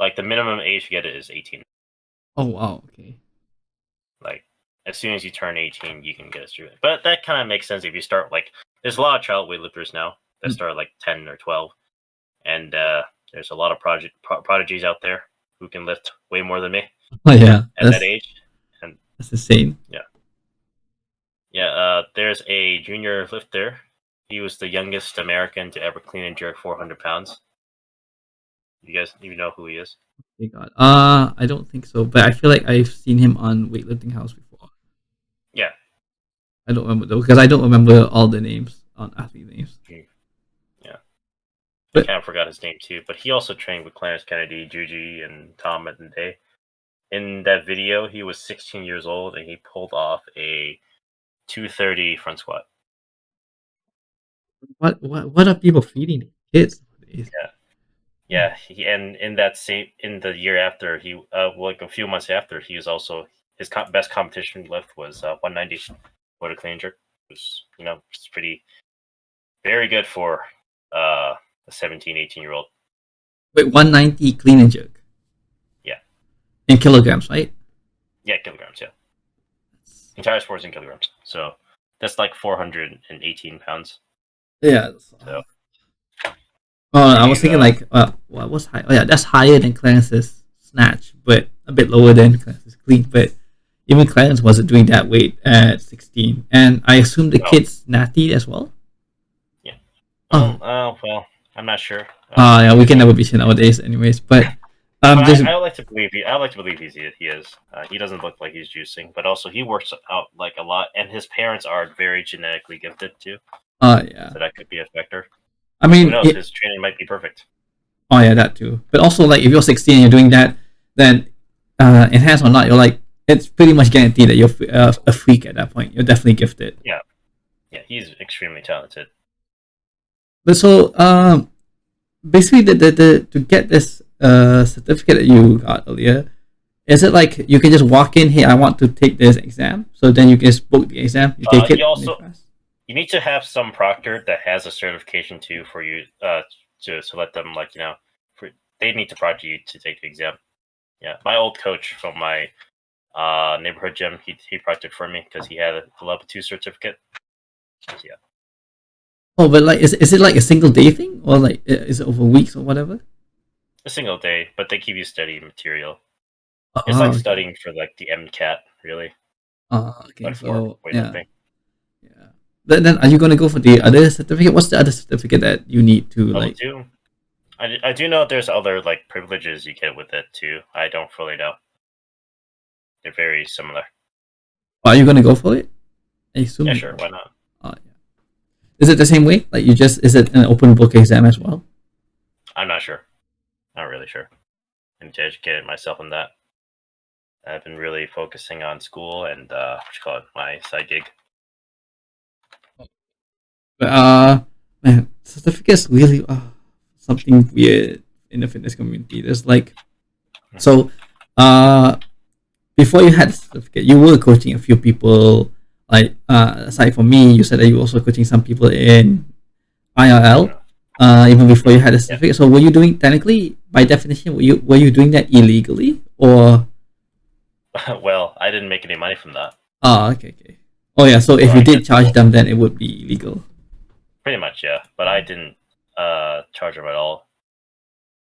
[SPEAKER 5] Like the minimum age to get it is 18.
[SPEAKER 4] Oh wow, okay.
[SPEAKER 5] Like as soon as you turn 18, you can get a certificate. But that kind of makes sense if you start like there's a lot of child weightlifters now that
[SPEAKER 4] Mm.
[SPEAKER 5] start at like 10 or 12, and there's a lot of prodigies out there who can lift way more than me
[SPEAKER 4] Oh yeah,
[SPEAKER 5] at that age. And
[SPEAKER 4] that's insane.
[SPEAKER 5] yeah, yeah. There's a junior lifter. He was the youngest American to ever clean and jerk 400 pounds. You guys even know who he is?
[SPEAKER 4] Thank God. I don't think so, but I feel like I've seen him on Weightlifting House before.
[SPEAKER 5] Yeah.
[SPEAKER 4] I don't remember though, because I don't remember all the names on athlete names.
[SPEAKER 5] Yeah. I
[SPEAKER 4] But
[SPEAKER 5] kind of forgot his name too, but he also trained with Clarence Kennedy, Juji, and Tom at the day. In that video, he was 16 years old and he pulled off a 230 front squat.
[SPEAKER 4] what are people feeding the kids nowadays?
[SPEAKER 5] Yeah. Yeah, and in the year after, he like a few months after, he was also his best competition lift was 190 for the clean and jerk. It was it's pretty very good for a 17, 18-year-old.
[SPEAKER 4] Wait, 190 clean and jerk
[SPEAKER 5] Yeah,
[SPEAKER 4] in kilograms, right?
[SPEAKER 5] yeah, kilograms. Yeah, entire sports in kilograms. So that's like 418 pounds.
[SPEAKER 4] Yeah.
[SPEAKER 5] So
[SPEAKER 4] Oh, I
[SPEAKER 5] Do
[SPEAKER 4] was
[SPEAKER 5] you,
[SPEAKER 4] thinking like, what was high? Oh yeah, that's higher than Clarence's snatch, but a bit lower than Clarence's clean. But even Clarence wasn't doing that weight at 16, and I assume the
[SPEAKER 5] no,
[SPEAKER 4] kid's natty as well.
[SPEAKER 5] yeah.
[SPEAKER 4] Oh,
[SPEAKER 5] Well, I'm not sure.
[SPEAKER 4] yeah, we
[SPEAKER 5] Could
[SPEAKER 4] can
[SPEAKER 5] be.
[SPEAKER 4] never be sure nowadays, anyways. But
[SPEAKER 5] But
[SPEAKER 4] just
[SPEAKER 5] I like to believe I like to believe he is. He doesn't look like he's juicing, but also he works out like a lot, and his parents are very genetically gifted too,
[SPEAKER 4] yeah,
[SPEAKER 5] so that could be a factor.
[SPEAKER 4] I
[SPEAKER 5] Who
[SPEAKER 4] mean,
[SPEAKER 5] knows? His training might be perfect.
[SPEAKER 4] oh yeah, that too. But also like if you're 16 and you're doing that, then enhance or not, you're like it's pretty much guaranteed that you're a freak at that point. You're definitely gifted.
[SPEAKER 5] Yeah, yeah, he's extremely talented.
[SPEAKER 4] But so basically the to get this certificate that you got earlier, is it like you can just walk in, hey, I want to take this exam, so then you can just book the exam, you take it,
[SPEAKER 5] You
[SPEAKER 4] and you
[SPEAKER 5] also
[SPEAKER 4] pass?
[SPEAKER 5] you need to have some proctor that has a certification too for you to let them they need to proctor you to take the exam. Yeah, my old coach from my neighborhood gym, he proctored for me because he had a level 2 certificate. So, yeah,
[SPEAKER 4] Oh, but like is it like a single day thing, or like is it over weeks or whatever?
[SPEAKER 5] a single day, but they give you study material. It's
[SPEAKER 4] Oh,
[SPEAKER 5] like
[SPEAKER 4] okay.
[SPEAKER 5] studying for like the MCAT, really,
[SPEAKER 4] Okay,
[SPEAKER 5] but for
[SPEAKER 4] so yeah.
[SPEAKER 5] weightlifting.
[SPEAKER 4] Yeah. Then are you gonna go for the other certificate? What's the other certificate that you need to
[SPEAKER 5] Level
[SPEAKER 4] like?
[SPEAKER 5] 2, I do know there's other like privileges you get with it too. I don't fully know. They're very similar.
[SPEAKER 4] Are you gonna go for it? I assume
[SPEAKER 5] Yeah,
[SPEAKER 4] you
[SPEAKER 5] sure,
[SPEAKER 4] are.
[SPEAKER 5] why not?
[SPEAKER 4] Yeah. Is it the same way? Like you just is it an open book exam as well?
[SPEAKER 5] I'm not sure. Not really sure. I need to educate myself on that. I've been really focusing on school and what you call it, my side gig.
[SPEAKER 4] But man, certificates really are something weird in the fitness community. There's like
[SPEAKER 5] Mhm.
[SPEAKER 4] so uh before you had a certificate, you were coaching a few people. Like aside from me, you said that you were also coaching some people in IRL,
[SPEAKER 5] Mhm.
[SPEAKER 4] even before you had a
[SPEAKER 5] Yeah.
[SPEAKER 4] certificate. So were you doing technically, by definition, were you doing that illegally or?
[SPEAKER 5] Well, I didn't make any money from that.
[SPEAKER 4] Okay, okay. Oh yeah, so
[SPEAKER 5] So
[SPEAKER 4] if you
[SPEAKER 5] I
[SPEAKER 4] did
[SPEAKER 5] get
[SPEAKER 4] charge them, then it would be illegal.
[SPEAKER 5] pretty much, yeah. But I didn't charge them at all.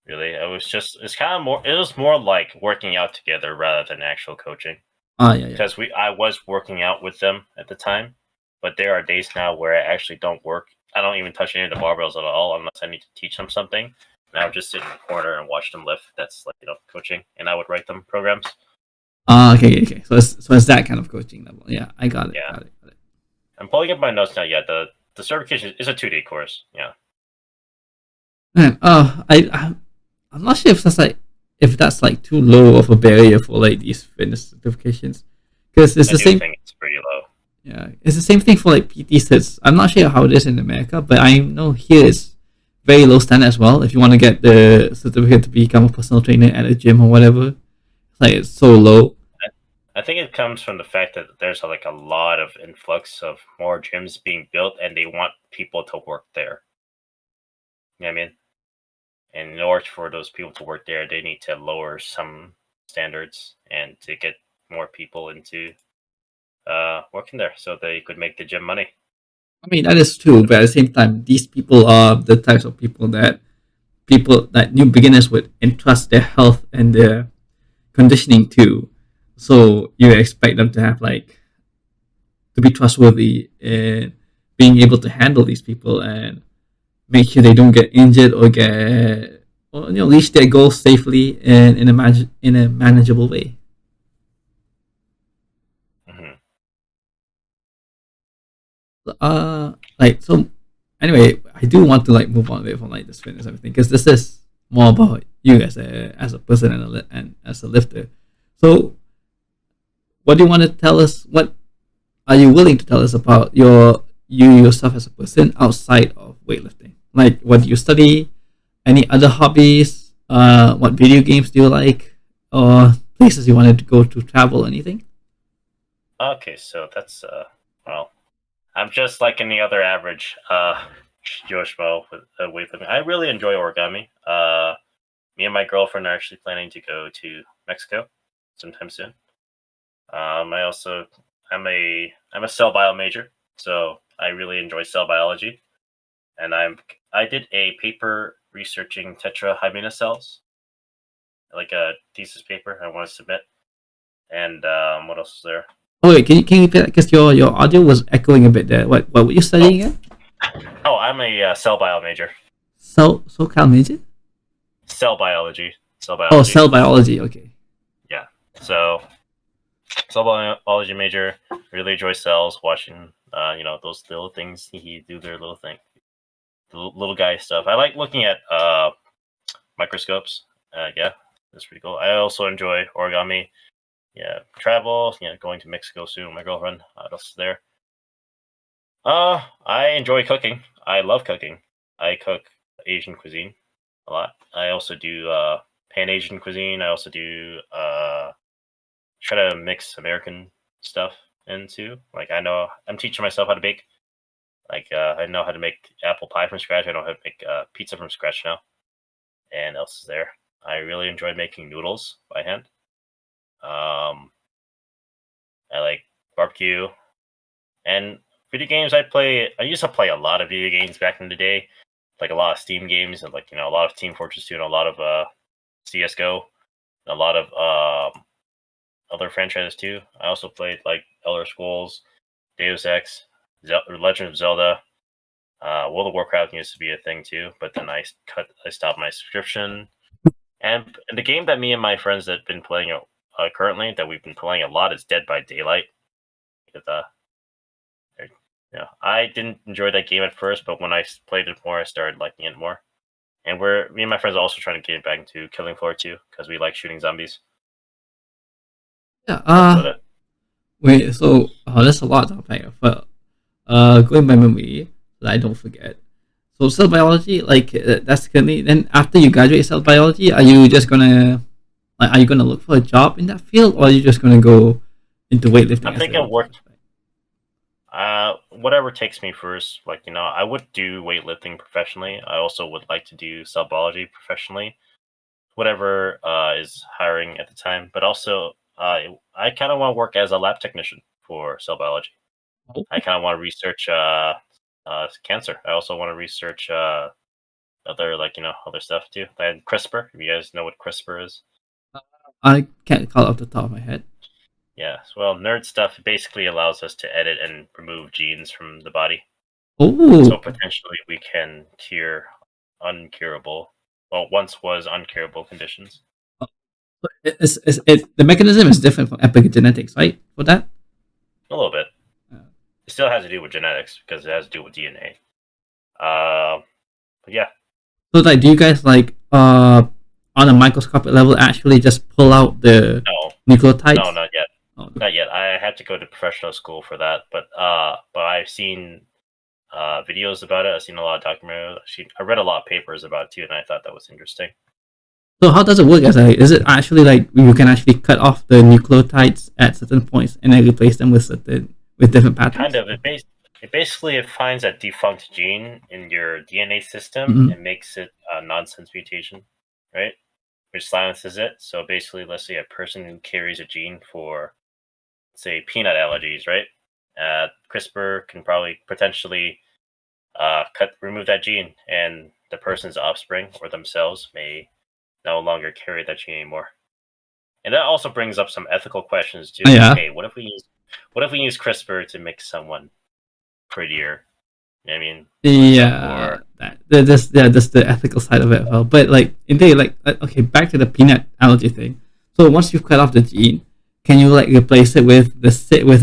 [SPEAKER 5] Really, it's kind of more. It was more like working out together rather than actual coaching.
[SPEAKER 4] Yeah, yeah.
[SPEAKER 5] Because I was working out with them at the time, but there are days now where I actually don't work. I don't even touch any of the barbells at all unless I need to teach them something. And I would just sit in the corner and watch them lift. That's like coaching, and I would write them programs.
[SPEAKER 4] Okay, okay, okay. So it's that kind of coaching level. Yeah, I got it,
[SPEAKER 5] Yeah,
[SPEAKER 4] got it, got it.
[SPEAKER 5] I'm pulling up my notes now. Yeah, the certification is a 2-day course. Yeah,
[SPEAKER 4] Man, I'm not sure if that's like too low of a barrier for like these fitness certifications, because it's
[SPEAKER 5] I
[SPEAKER 4] the
[SPEAKER 5] do
[SPEAKER 4] same.
[SPEAKER 5] think it's pretty low.
[SPEAKER 4] Yeah, it's the same thing for like PT certs. I'm not sure how it is in America, but I know here it's very low standard as well. If you want to get the certificate to become a personal trainer at a gym or whatever, like it's so low.
[SPEAKER 5] I think it comes from the fact that there's like a lot of influx of more gyms being built, and they want people to work there. You know what I mean? And in order for those people to work there, they need to lower some standards and to get more people into working there, so they could make the gym money.
[SPEAKER 4] I mean that is true, but at the same time, these people are the types of people that new beginners would entrust their health and their conditioning to. So you expect them to have like to be trustworthy and being able to handle these people and make sure they don't get injured or get or reach their goals safely and in a manageable way.
[SPEAKER 5] Hmm.
[SPEAKER 4] Like so. Anyway, I do want to like move on a bit from like this fitness and everything because this is more about you as a person and as a lifter. So, what do you want to tell us? What are you willing to tell us about you yourself as a person outside of weightlifting? Like, what do you study? Any other hobbies? What video games do you like? Or places you wanted to go to travel? Anything?
[SPEAKER 5] Okay, so that's well, I'm just like any other average Jewish Schmo with weightlifting. I really enjoy origami. Me and my girlfriend are actually planning to go to Mexico sometime soon. I also I'm a cell bio major, so I really enjoy cell biology, and I did a paper researching tetrahymena cells, like a thesis paper I want to submit. And what else is there?
[SPEAKER 4] Oh wait, can you repeat that? Because your audio was echoing a bit there. What were you studying again?
[SPEAKER 5] Oh, I'm a cell bio major.
[SPEAKER 4] Cal major?
[SPEAKER 5] Cell biology.
[SPEAKER 4] Oh, cell biology. Okay.
[SPEAKER 5] Yeah. So, cell biology major. Really enjoy cells. Watching, those little things do their little thing, the little guy stuff. I like looking at microscopes. Yeah, that's pretty cool. I also enjoy origami. Yeah, travel. Going to Mexico soon with my girlfriend. What else is there? I enjoy cooking. I love cooking. I cook Asian cuisine a lot. I also do Pan Asian cuisine. I also do try to mix American stuff into. Like I'm teaching myself how to bake. Like I know how to make apple pie from scratch. I know how to make pizza from scratch now. And else is there? I really enjoy making noodles by hand. I like barbecue and video games. I used to play a lot of video games back in the day, like a lot of Steam games and a lot of Team Fortress 2 and a lot of CS:GO, and a lot of other franchises too. I also played like Elder Scrolls, Deus Ex, Legend of Zelda. World of Warcraft used to be a thing too, but then I stopped my subscription. And the game that me and my friends that have been playing currently, that we've been playing a lot, is Dead by Daylight. I didn't enjoy that game at first, but when I played it more, I started liking it more. And me and my friends are also trying to get back into Killing Floor 2 because we like shooting zombies.
[SPEAKER 4] Yeah. Wait. So there's a lot to unpack. But going by memory, so that I don't forget. So cell biology, that's currently. Then after you graduate cell biology, are you just gonna are you gonna look for a job in that field, or are you just gonna go into weightlifting?
[SPEAKER 5] I'm thinking of work. Whatever takes me first. I would do weightlifting professionally. I also would like to do cell biology professionally. Whatever is hiring at the time, but also I kind of want to work as a lab technician for cell biology.
[SPEAKER 4] Oh.
[SPEAKER 5] I kind of want to research cancer. I also want to research other stuff too. And CRISPR. If you guys know what CRISPR is,
[SPEAKER 4] I can't call it off the top of my head.
[SPEAKER 5] Yeah, well, nerd stuff basically allows us to edit and remove genes from the body.
[SPEAKER 4] Oh.
[SPEAKER 5] So potentially we can cure once was uncurable conditions.
[SPEAKER 4] The mechanism is different from epigenetics, right? For that?
[SPEAKER 5] A little bit. It still has to do with genetics because it has to do with DNA. But yeah.
[SPEAKER 4] So do you guys on a microscopic level actually just pull out the nucleotides?
[SPEAKER 5] No, not yet. Not yet. I had to go to professional school for that, but I've seen videos about it. I've seen a lot of documentaries. I read a lot of papers about it too, and I thought that was interesting.
[SPEAKER 4] So how does it work? Is it actually you can actually cut off the nucleotides at certain points and then replace them with different patterns?
[SPEAKER 5] Kind of. It basically finds a defunct gene in your DNA system and makes it a nonsense mutation, right? Which silences it. So basically, let's say a person who carries a gene for, say, peanut allergies, right? CRISPR can probably potentially remove that gene, and the person's offspring or themselves may no longer carry that gene anymore. And that also brings up some ethical questions too.
[SPEAKER 4] Yeah.
[SPEAKER 5] Okay, what if we use CRISPR to make someone prettier? I mean,
[SPEAKER 4] yeah, that's the ethical side of it as well. But okay, back to the peanut allergy thing. So once you've cut off the gene, can you replace it with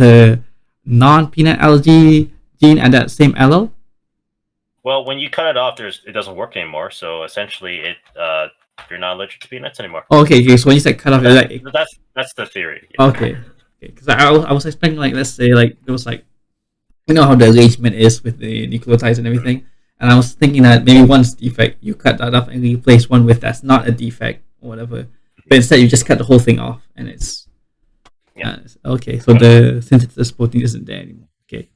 [SPEAKER 4] a non-peanut allergy gene at that same allele?
[SPEAKER 5] Well, when you cut it off, it doesn't work anymore. So essentially, you're not allergic to peanuts anymore.
[SPEAKER 4] Okay. So when you said cut off,
[SPEAKER 5] that's the theory.
[SPEAKER 4] Yeah. Okay. Because I was expecting let's say there was how the arrangement is with the nucleotides and everything, and I was thinking that maybe one's defect, you cut that off and replace one with that's not a defect or whatever. But instead, you just cut the whole thing off, and it's okay. So the synthesis protein isn't there anymore. Okay.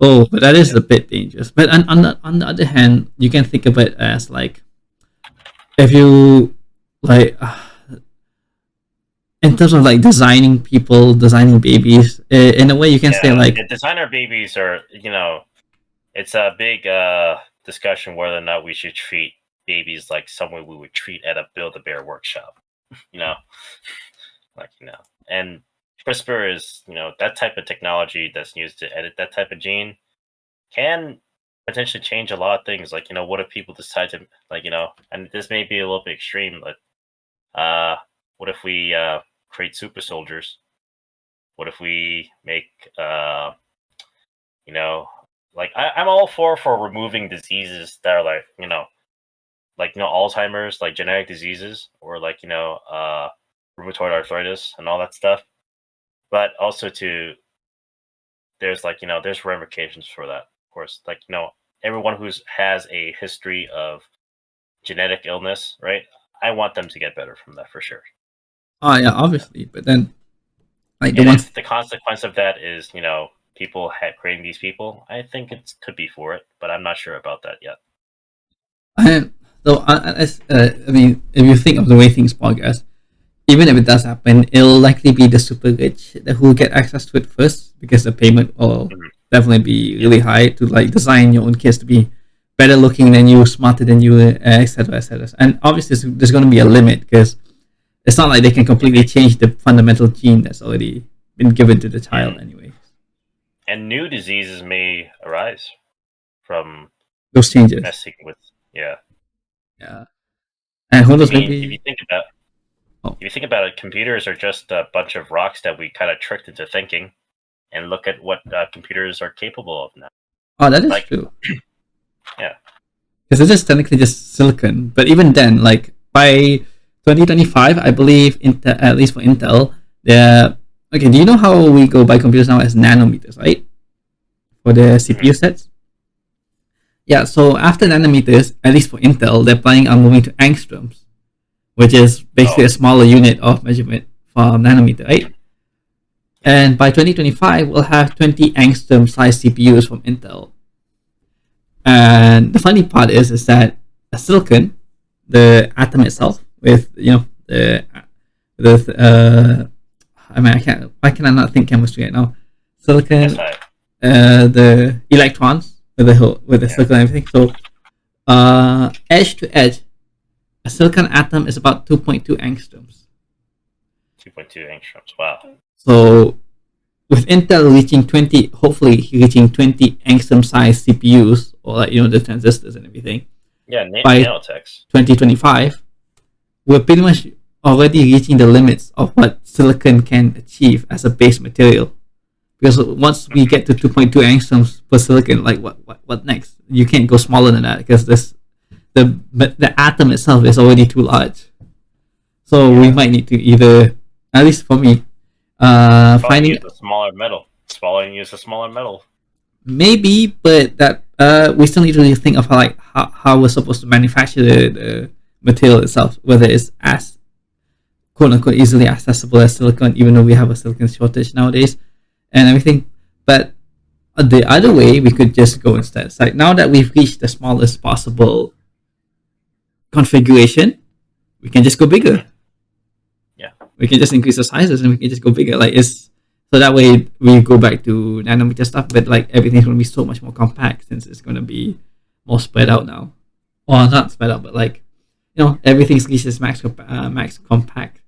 [SPEAKER 4] Oh, but that is a bit dangerous. But on the other hand, you can think of it as if you in terms of designing people, designing babies, in a way you can say
[SPEAKER 5] designer babies are, it's a big discussion whether or not we should treat babies like someone we would treat at a Build-A-Bear workshop. you know, and CRISPR is that type of technology that's used to edit that type of gene can potentially change a lot of things. Like what if people decide to and this may be a little bit extreme, but what if we create super soldiers? What if we make I'm all for removing diseases that are like Alzheimer's, like genetic diseases, or rheumatoid arthritis and all that stuff. But also there's there's ramifications for that. Of course, everyone who has a history of genetic illness, right? I want them to get better from that for sure.
[SPEAKER 4] Oh yeah, obviously, but then
[SPEAKER 5] if the consequence of that is people creating these people, I think it could be for it, but I'm not sure about that yet.
[SPEAKER 4] I mean, if you think of the way things progress, even if it does happen, it'll likely be the super rich who will get access to it first, because the payment will definitely be really high to design your own kids to be better looking than you, smarter than you, etc., etc. And obviously, there's going to be a limit, because it's not like they can completely change the fundamental gene that's already been given to the child anyway.
[SPEAKER 5] And new diseases may arise from
[SPEAKER 4] those changes.
[SPEAKER 5] Messing with
[SPEAKER 4] yeah. And who knows?
[SPEAKER 5] If you think about it, computers are just a bunch of rocks that we kind of tricked into thinking. And look at what computers are capable of now.
[SPEAKER 4] Oh, that is true.
[SPEAKER 5] Yeah,
[SPEAKER 4] because it's just technically just silicon. But even then, by 2025, I believe, at least for Intel, they're okay. Do you know how we go by computers now as nanometers, right? For the CPU sets. Yeah. So after nanometers, at least for Intel, they're planning on moving to angstroms, which is basically a smaller unit of measurement from nanometer, right? And by 2025, we'll have 20 angstrom sized CPUs from Intel. And the funny part is that a silicon, the atom itself, with why can I not think chemistry right now? Silicon, the electrons with the silicon and everything. So, edge to edge, a silicon atom is about 2.2 angstroms.
[SPEAKER 5] 2.2 angstroms. Wow.
[SPEAKER 4] So, with Intel hopefully reaching 20 angstrom sized CPUs, or the transistors and everything.
[SPEAKER 5] Yeah,
[SPEAKER 4] by
[SPEAKER 5] nanotechs.
[SPEAKER 4] 2025, we're pretty much already reaching the limits of what silicon can achieve as a base material. Because once we get to 2.2 angstroms per silicon, what next? You can't go smaller than that, because the atom itself is already too large. So we might need to either, at least for me, finding
[SPEAKER 5] use a smaller metal. Use a smaller metal.
[SPEAKER 4] Maybe, but that we still need to think of how we're supposed to manufacture the material itself, whether it's as quote unquote easily accessible as silicon, even though we have a silicon shortage nowadays and everything. But the other way we could just go instead. It's now that we've reached the smallest possible configuration, we can just go bigger.
[SPEAKER 5] Yeah,
[SPEAKER 4] we can just increase the sizes and we can just go bigger. So that way we go back to nanometer stuff, but everything's going to be so much more compact, since it's going to be more spread out now. Or not spread out, but everything reaches max compact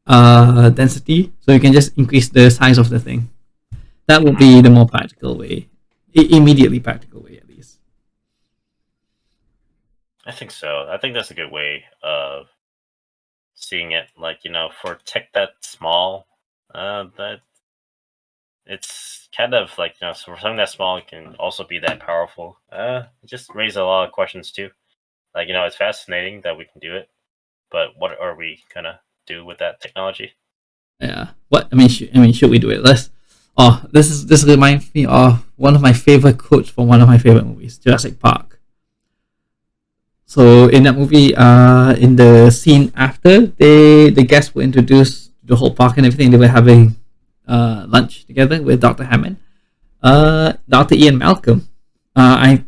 [SPEAKER 4] density, so you can just increase the size of the thing. That would be the more practical way, immediately practical way, at least.
[SPEAKER 5] I think so. I think that's a good way of seeing it. For tech that small, that it's kind of so for something that small, it can also be that powerful. It just raises a lot of questions too. It's fascinating that we can do it, but what are we gonna do with that technology?
[SPEAKER 4] Yeah. Should we do it? This reminds me of one of my favorite quotes from one of my favorite movies, Jurassic Park. So in that movie, in the scene after the guests were introduced to the whole park and everything, they were having lunch together with Dr. Hammond, Dr. Ian Malcolm. I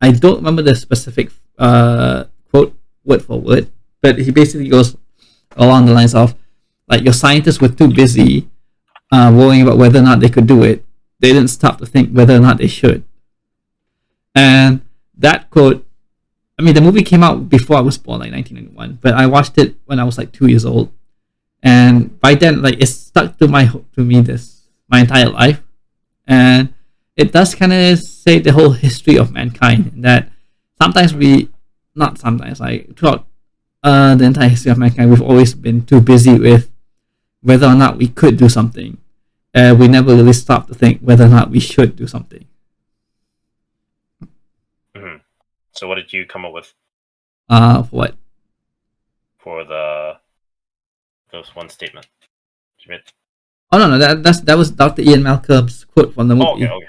[SPEAKER 4] don't remember the specific quote word for word, but he basically goes along the lines of your scientists were too busy worrying about whether or not they could do it. They didn't stop to think whether or not they should. And that quote. I mean, the movie came out before I was born, like 1991, but I watched it when I was like 2 years old, and by then, like it stuck to me this my entire life, and it does kind of say the whole history of mankind. That sometimes we, not sometimes, like throughout the entire history of mankind, we've always been too busy with whether or not we could do something. We never really stopped to think whether or not we should do something.
[SPEAKER 5] Mm-hmm. So what did you come up with
[SPEAKER 4] For what?
[SPEAKER 5] for those one statement?
[SPEAKER 4] Oh no, that was Dr. Ian Malcolm's quote from the movie.
[SPEAKER 5] Oh,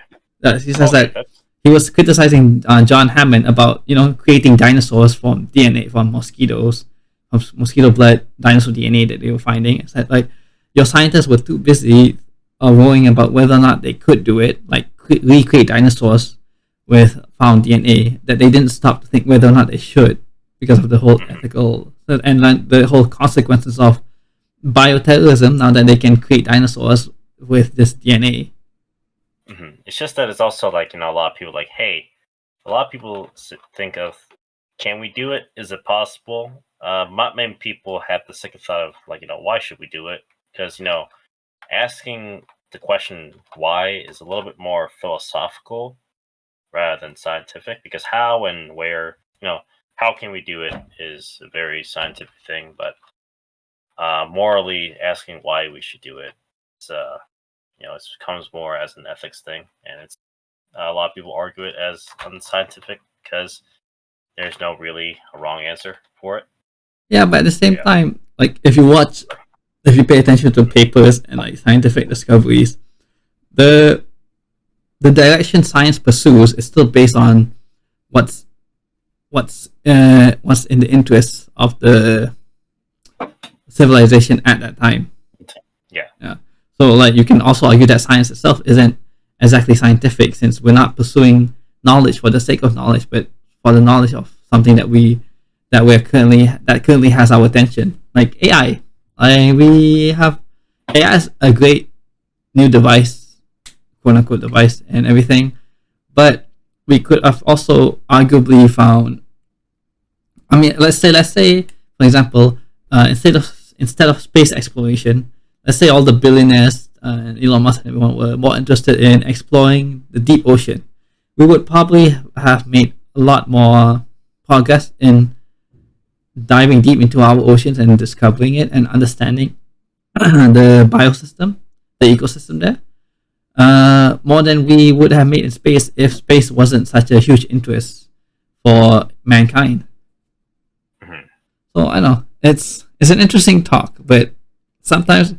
[SPEAKER 5] okay.
[SPEAKER 4] He says that
[SPEAKER 5] That's...
[SPEAKER 4] he was criticizing John Hammond about creating dinosaurs from DNA from mosquitoes, from mosquito blood, dinosaur DNA that they were finding. It's like your scientists were too busy worrying about whether or not they could do it, like recreate dinosaurs with found DNA, that they didn't stop to think whether or not they should, because of the whole ethical and like the whole consequences of bioterrorism. Now that they can create dinosaurs with this DNA.
[SPEAKER 5] Mm-hmm. It's just that it's also like, a lot of people like, hey, a lot of people think of, can we do it? Is it possible? Not many people have the second thought of like, why should we do it? Because, asking the question why is a little bit more philosophical rather than scientific, because how and where, how can we do it is a very scientific thing, but morally asking why we should do it, it's it comes more as an ethics thing, and it's a lot of people argue it as unscientific because there's no really a wrong answer for it.
[SPEAKER 4] Yeah, but at the same time, like if you pay attention to papers and like scientific discoveries, the direction science pursues is still based on what's in the interests of the civilization at that time. Yeah. So like you can also argue that science itself isn't exactly scientific, since we're not pursuing knowledge for the sake of knowledge, but for the knowledge of something that currently has our attention, like AI. We have AI is a great new device, quote unquote device, and everything, but we could have also arguably found. I mean, let's say, for example, instead of space exploration, let's say all the billionaires and Elon Musk and everyone were more interested in exploring the deep ocean. We would probably have made a lot more progress in diving deep into our oceans and discovering it and understanding the biosystem, the ecosystem there, more than we would have made in space if space wasn't such a huge interest for mankind.
[SPEAKER 5] Mm-hmm.
[SPEAKER 4] So I know it's an interesting talk, but sometimes,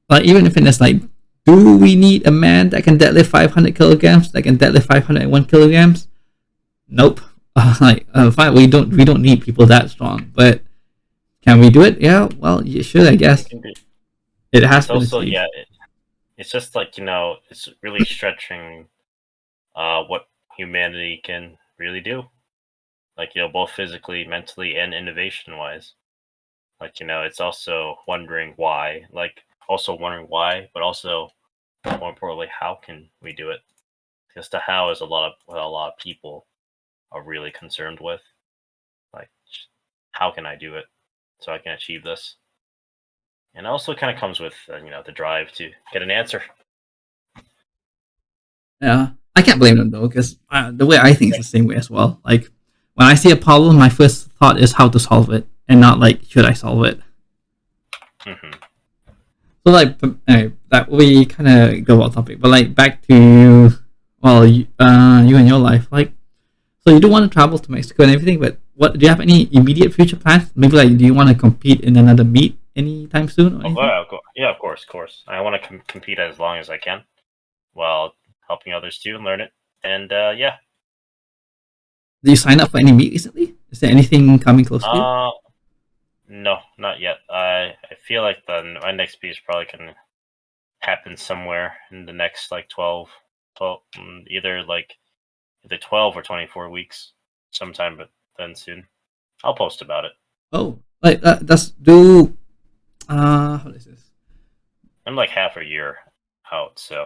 [SPEAKER 4] like even if it's like, do we need a man that can deadlift 500 kilograms, that can deadlift 501 kilograms? Nope. Fine, we don't need people that strong, but can we do it? Yeah, well, you should, I guess. It has to
[SPEAKER 5] also, yeah, it's just like, it's really stretching what humanity can really do, like, both physically, mentally, and innovation wise. Like, it's also wondering why, but also more importantly, how can we do it? Because the how is what a lot of people are really concerned with. Like, how can I do it so I can achieve this? And it also kind of comes with the drive to get an answer.
[SPEAKER 4] Yeah, I can't blame them though, because the way I think is the same way as well. Like when I see a problem, my first thought is how to solve it, and not like should I solve it.
[SPEAKER 5] Mm-hmm.
[SPEAKER 4] So like anyway, that we kind of go off topic, but like back to you and your life, like so you do want to travel to Mexico and everything, but what do you have any immediate future plans? Maybe like do you want to compete in another meet anytime soon? Or
[SPEAKER 5] Yeah, of course. I want to compete as long as I can, while helping others too and learn it. And yeah.
[SPEAKER 4] Did you sign up for any meet recently? Is there anything coming close to you?
[SPEAKER 5] No, not yet. I feel like my next meet is probably gonna happen somewhere in the next like 12 either 12 or 24 weeks, sometime, but then soon. I'll post about it.
[SPEAKER 4] Oh, like does do how is this?
[SPEAKER 5] I'm like half a year out, so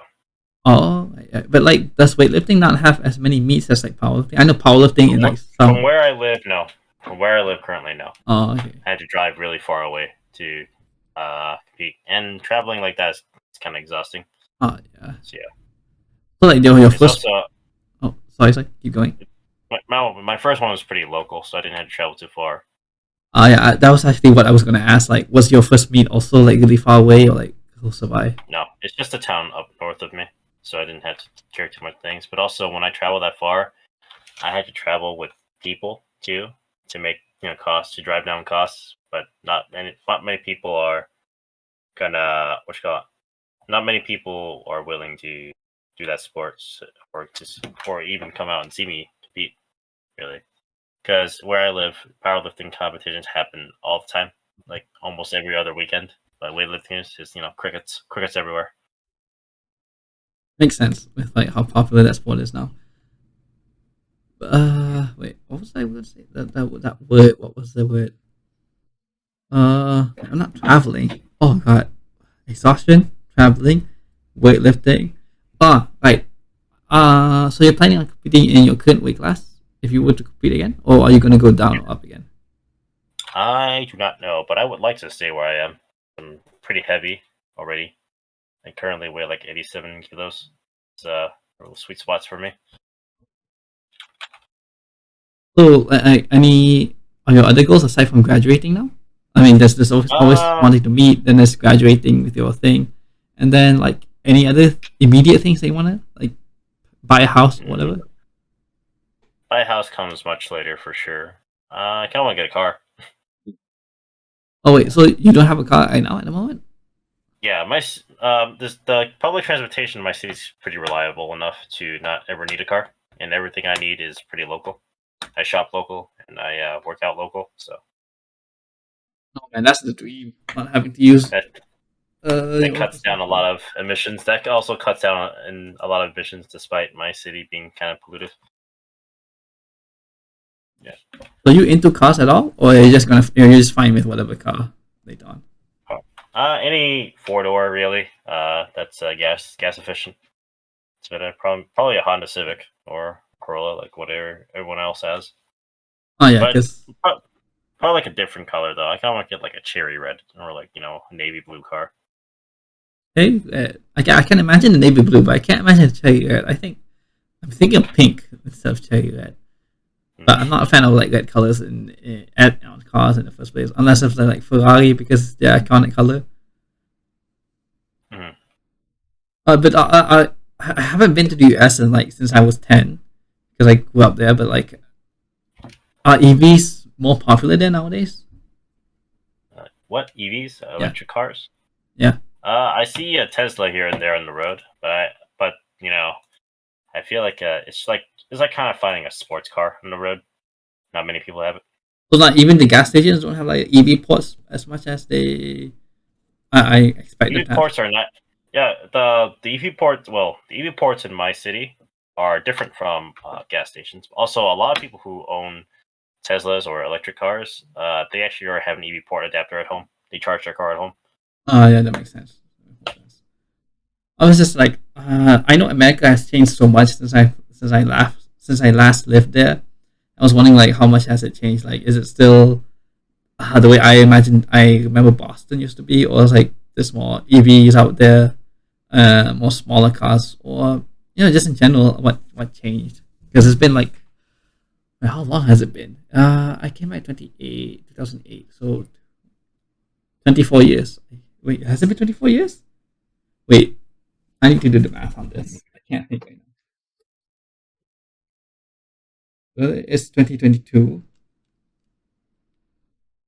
[SPEAKER 4] Oh, but like, does weightlifting not have as many meets as like powerlifting? I know powerlifting in like
[SPEAKER 5] From
[SPEAKER 4] some.
[SPEAKER 5] where I live, no. From where I live currently, no.
[SPEAKER 4] Oh, okay.
[SPEAKER 5] I had to drive really far away to compete, and traveling like that is kind of exhausting.
[SPEAKER 4] Oh, yeah.
[SPEAKER 5] So yeah,
[SPEAKER 4] So like your
[SPEAKER 5] it's
[SPEAKER 4] first.
[SPEAKER 5] also
[SPEAKER 4] Oh, sorry. Keep going.
[SPEAKER 5] my first one was pretty local, so I didn't have to travel too far.
[SPEAKER 4] Yeah, that was actually what I was gonna ask. Like, was your first meet also like really far away or like close by?
[SPEAKER 5] No, it's just a town up north of me, so I didn't have to carry too much things. But also, when I travel that far, I had to travel with people too to make costs to drive down costs. But not many people are gonna what you call it. Not many people are willing to do that sports or even come out and see me compete. Really, because where I live, powerlifting competitions happen all the time, like almost every other weekend. But weightlifting is just crickets everywhere.
[SPEAKER 4] Makes sense with like how popular that sport is now. Wait, what was I gonna say? That word. What was the word? I'm not traveling. Oh god, exhaustion, traveling, weightlifting. Oh, right. So you're planning on competing in your current weight class if you were to compete again, or are you gonna go down or up again?
[SPEAKER 5] I do not know, but I would like to stay where I am. I'm pretty heavy already. I currently weigh like 87 kilos. It's sweet spots for me.
[SPEAKER 4] So, any are your other goals aside from graduating now? I mean, there's always
[SPEAKER 5] Uh,
[SPEAKER 4] wanting to meet, then there's graduating with your thing, and then like any other immediate things that you wanna like buy a house or
[SPEAKER 5] mm,
[SPEAKER 4] whatever.
[SPEAKER 5] my house comes much later for sure. I kind of want to get a car.
[SPEAKER 4] Oh wait, so you don't have a car right now at the moment?
[SPEAKER 5] Yeah, the public transportation in my city is pretty reliable enough to not ever need a car, and everything I need is pretty local. I shop local and I work out local, so
[SPEAKER 4] No man, that's the dream. Not having to use
[SPEAKER 5] that that
[SPEAKER 4] your own
[SPEAKER 5] cuts
[SPEAKER 4] personal
[SPEAKER 5] down a
[SPEAKER 4] car.
[SPEAKER 5] lot of emissions. That also cuts down in a lot of emissions, despite my city being kind of polluted. Yeah.
[SPEAKER 4] So you into cars at all, or you're just fine with whatever car later on?
[SPEAKER 5] Any four door really. That's gas efficient. It's better. Probably a Honda Civic or Corolla, like whatever everyone else has.
[SPEAKER 4] Oh yeah,
[SPEAKER 5] But
[SPEAKER 4] because
[SPEAKER 5] probably like a different color though. I kind of want to get like a cherry red or like a navy blue car.
[SPEAKER 4] hey, I can imagine the navy blue, but I can't imagine cherry red. I'm thinking of pink instead of cherry red. But I'm
[SPEAKER 5] Mm.
[SPEAKER 4] not a fan of like red colors on cars in the first place, unless it's like Ferrari because it's their iconic color.
[SPEAKER 5] Mhm.
[SPEAKER 4] But I haven't been to the US since I was 10 because I grew up there. But like, are EVs more popular there nowadays?
[SPEAKER 5] What EVs?
[SPEAKER 4] Yeah,
[SPEAKER 5] Electric cars?
[SPEAKER 4] yeah.
[SPEAKER 5] I see a Tesla here and there on the road, but I feel like it's like kind of finding a sports car on the road. Not many people have it.
[SPEAKER 4] So not even the gas stations don't have like EV ports as much as I expect them
[SPEAKER 5] EV
[SPEAKER 4] to have.
[SPEAKER 5] ports are not. Yeah, the EV ports. Well, the EV ports in my city are different from gas stations. Also, a lot of people who own Teslas or electric cars, they actually already have an EV port adapter at home. They charge their car at home.
[SPEAKER 4] Oh yeah, that makes sense. I was just like, I know America has changed so much since I last lived there. I was wondering like how much has it changed? Like, is it still the way I remember Boston used to be, or is like there's more EVs out there, more smaller cars, or just in general, what changed? Because it's been like, well, how long has it been? I came back 2008, so 24 years. Wait, has it been 24 years? Wait, I need to do the math on this. I can't think right now. It's 2022.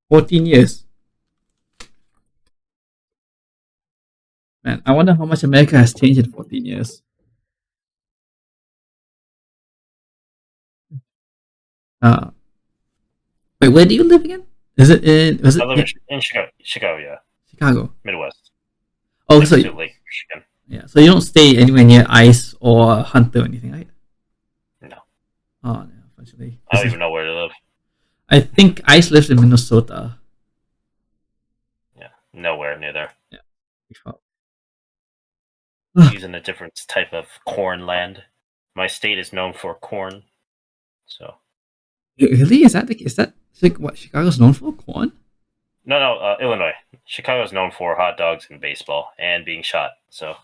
[SPEAKER 4] 14 years. Man, I wonder how much America has changed in 14 years. Uh, Wait, where do you live again? Was
[SPEAKER 5] I
[SPEAKER 4] it
[SPEAKER 5] live
[SPEAKER 4] yeah,
[SPEAKER 5] in Chicago, yeah,
[SPEAKER 4] Chicago?
[SPEAKER 5] Midwest,
[SPEAKER 4] Oh,
[SPEAKER 5] next to Lake Michigan.
[SPEAKER 4] yeah, so you don't stay anywhere near Ice or Hunter or anything, right?
[SPEAKER 5] No,
[SPEAKER 4] Oh, no, unfortunately.
[SPEAKER 5] I don't even know where to live.
[SPEAKER 4] I think Ice lives in Minnesota.
[SPEAKER 5] Yeah, nowhere near there.
[SPEAKER 4] Yeah.
[SPEAKER 5] He's in a different type of corn land. My state is known for corn, so
[SPEAKER 4] Really? Is that like what Chicago's known for? Corn?
[SPEAKER 5] no, Illinois. Chicago is known for hot dogs and baseball and being shot. So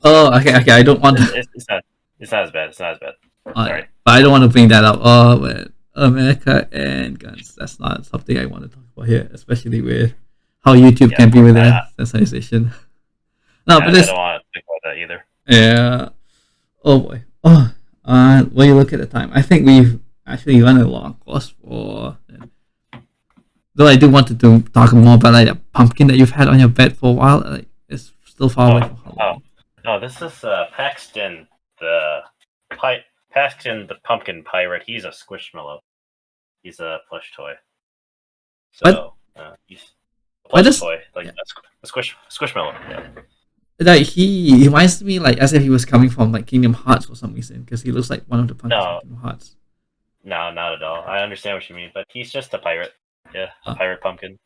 [SPEAKER 4] Oh, okay. I don't want to.
[SPEAKER 5] it's not as bad. It's not as bad. Sorry.
[SPEAKER 4] But I don't want to bring that up. Oh, man. America and guns. That's not something I want to talk about here, especially with how YouTube can be with their sensitization. No, but
[SPEAKER 5] I
[SPEAKER 4] this.
[SPEAKER 5] don't want to think about that either.
[SPEAKER 4] Yeah. Oh boy. Oh. When you look at the time, I think we've actually run a long course for. Though I do want to talk more about like a pumpkin that you've had on your bed for a while. Like it's still far away from Halloween.
[SPEAKER 5] No, this is Paxton Paxton the pumpkin pirate. He's a squishmallow. He's a plush toy. So he's a plush toy, like a squishmallow. Yeah.
[SPEAKER 4] Like he reminds me like as if he was coming from like Kingdom Hearts for some reason because he looks like one of the pumpkins from Kingdom Hearts.
[SPEAKER 5] No, not at all. I understand what you mean, but he's just a pirate. Yeah, a pirate pumpkin.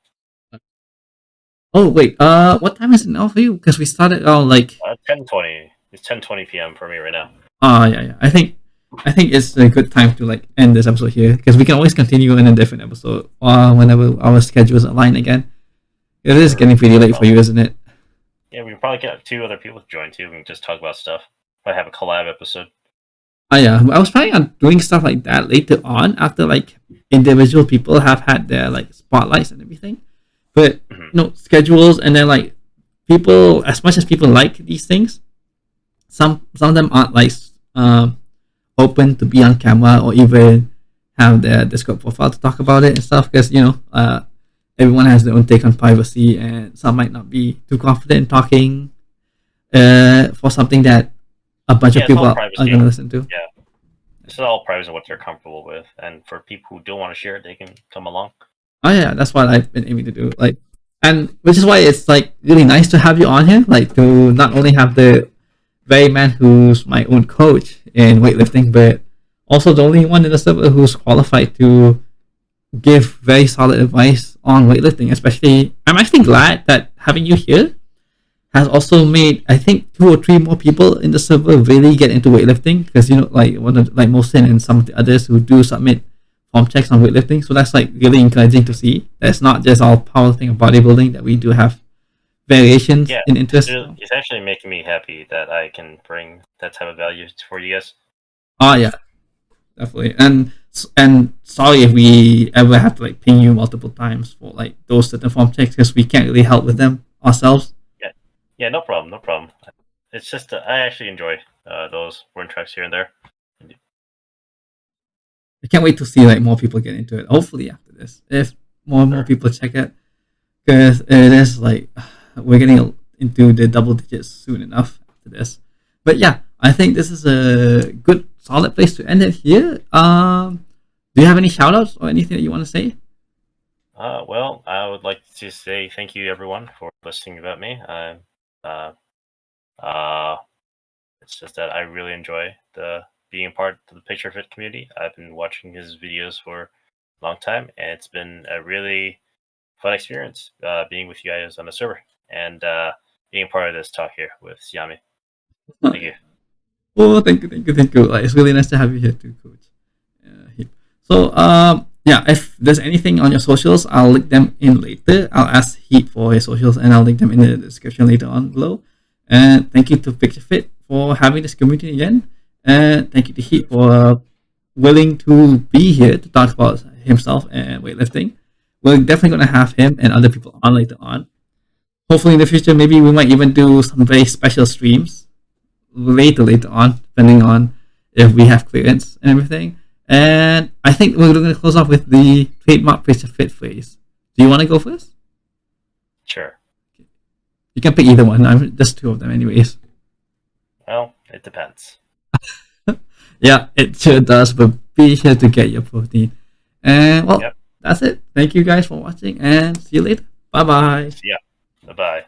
[SPEAKER 4] Oh wait, what time is it now for you? Because we started like
[SPEAKER 5] 10:20. It's 10:20 p.m. for me right now.
[SPEAKER 4] Yeah. I think it's a good time to like end this episode here because we can always continue in a different episode whenever our schedules align again. It is getting pretty late for you, isn't it?
[SPEAKER 5] Yeah, we can probably get 2 other people to join too. We can just talk about stuff. Probably have a collab episode.
[SPEAKER 4] Oh yeah, I was planning on doing stuff like that later on after like individual people have had their like spotlights and everything. But schedules and then like people, as much as people like these things, some of them aren't like open to be on camera or even have their Discord profile to talk about it and stuff because everyone has their own take on privacy and some might not be too confident in talking for something that a bunch of people are going to listen to.
[SPEAKER 5] Yeah, it's all privacy what they're comfortable with, and for people who don't want to share it, they can come along.
[SPEAKER 4] Oh yeah, that's what I've been aiming to do. Like, and which is why it's like really nice to have you on here. Like to not only have the very man who's my own coach in weightlifting, but also the only one in the server who's qualified to give very solid advice on weightlifting. Especially, I'm actually glad that having you here has also made I think 2 or 3 more people in the server really get into weightlifting because like one of like Mohsin and some of the others who do submit form checks on weightlifting. So that's like really encouraging to see. That's not just all powerlifting and bodybuilding, that we do have variations in interest.
[SPEAKER 5] It's actually making me happy that I can bring that type of value for you guys.
[SPEAKER 4] Oh yeah, definitely. And sorry if we ever have to like ping you multiple times for like those certain form checks because we can't really help with them ourselves.
[SPEAKER 5] Yeah, no problem. It's just I actually enjoy those word tracks here and there.
[SPEAKER 4] I can't wait to see like more people get into it. Hopefully after this, if more and more people check it, because it is like we're getting into the double digits soon enough after this. But yeah, I think this is a good solid place to end it here. Do you have any shout outs or anything that you want to say?
[SPEAKER 5] Well, I would like to say thank you everyone for listening about me. It's just that I really enjoy being a part of the Picturefit community. I've been watching his videos for a long time, and it's been a really fun experience being with you guys on the server and being a part of this talk here with Siami. Thank you.
[SPEAKER 4] Oh, thank you. It's really nice to have you here too, Coach. Hiep. So, if there's anything on your socials, I'll link them in later. I'll ask Hiep for his socials, and I'll link them in the description later on below. And thank you to Picturefit for having this community again. And thank you to Hiep for willing to be here to talk about himself and weightlifting. We're definitely going to have him and other people on later on. Hopefully in the future, maybe we might even do some very special streams later on, depending on if we have clearance and everything. And I think we're going to close off with the trademark Picturefit phrase. Do you want to go first?
[SPEAKER 5] Sure.
[SPEAKER 4] You can pick either one. I'm just 2 of them anyways.
[SPEAKER 5] Well, it depends.
[SPEAKER 4] Yeah, it sure does, but be sure to get your protein. And that's it. Thank you guys for watching and see you later. Bye bye.
[SPEAKER 5] Yeah. Bye bye.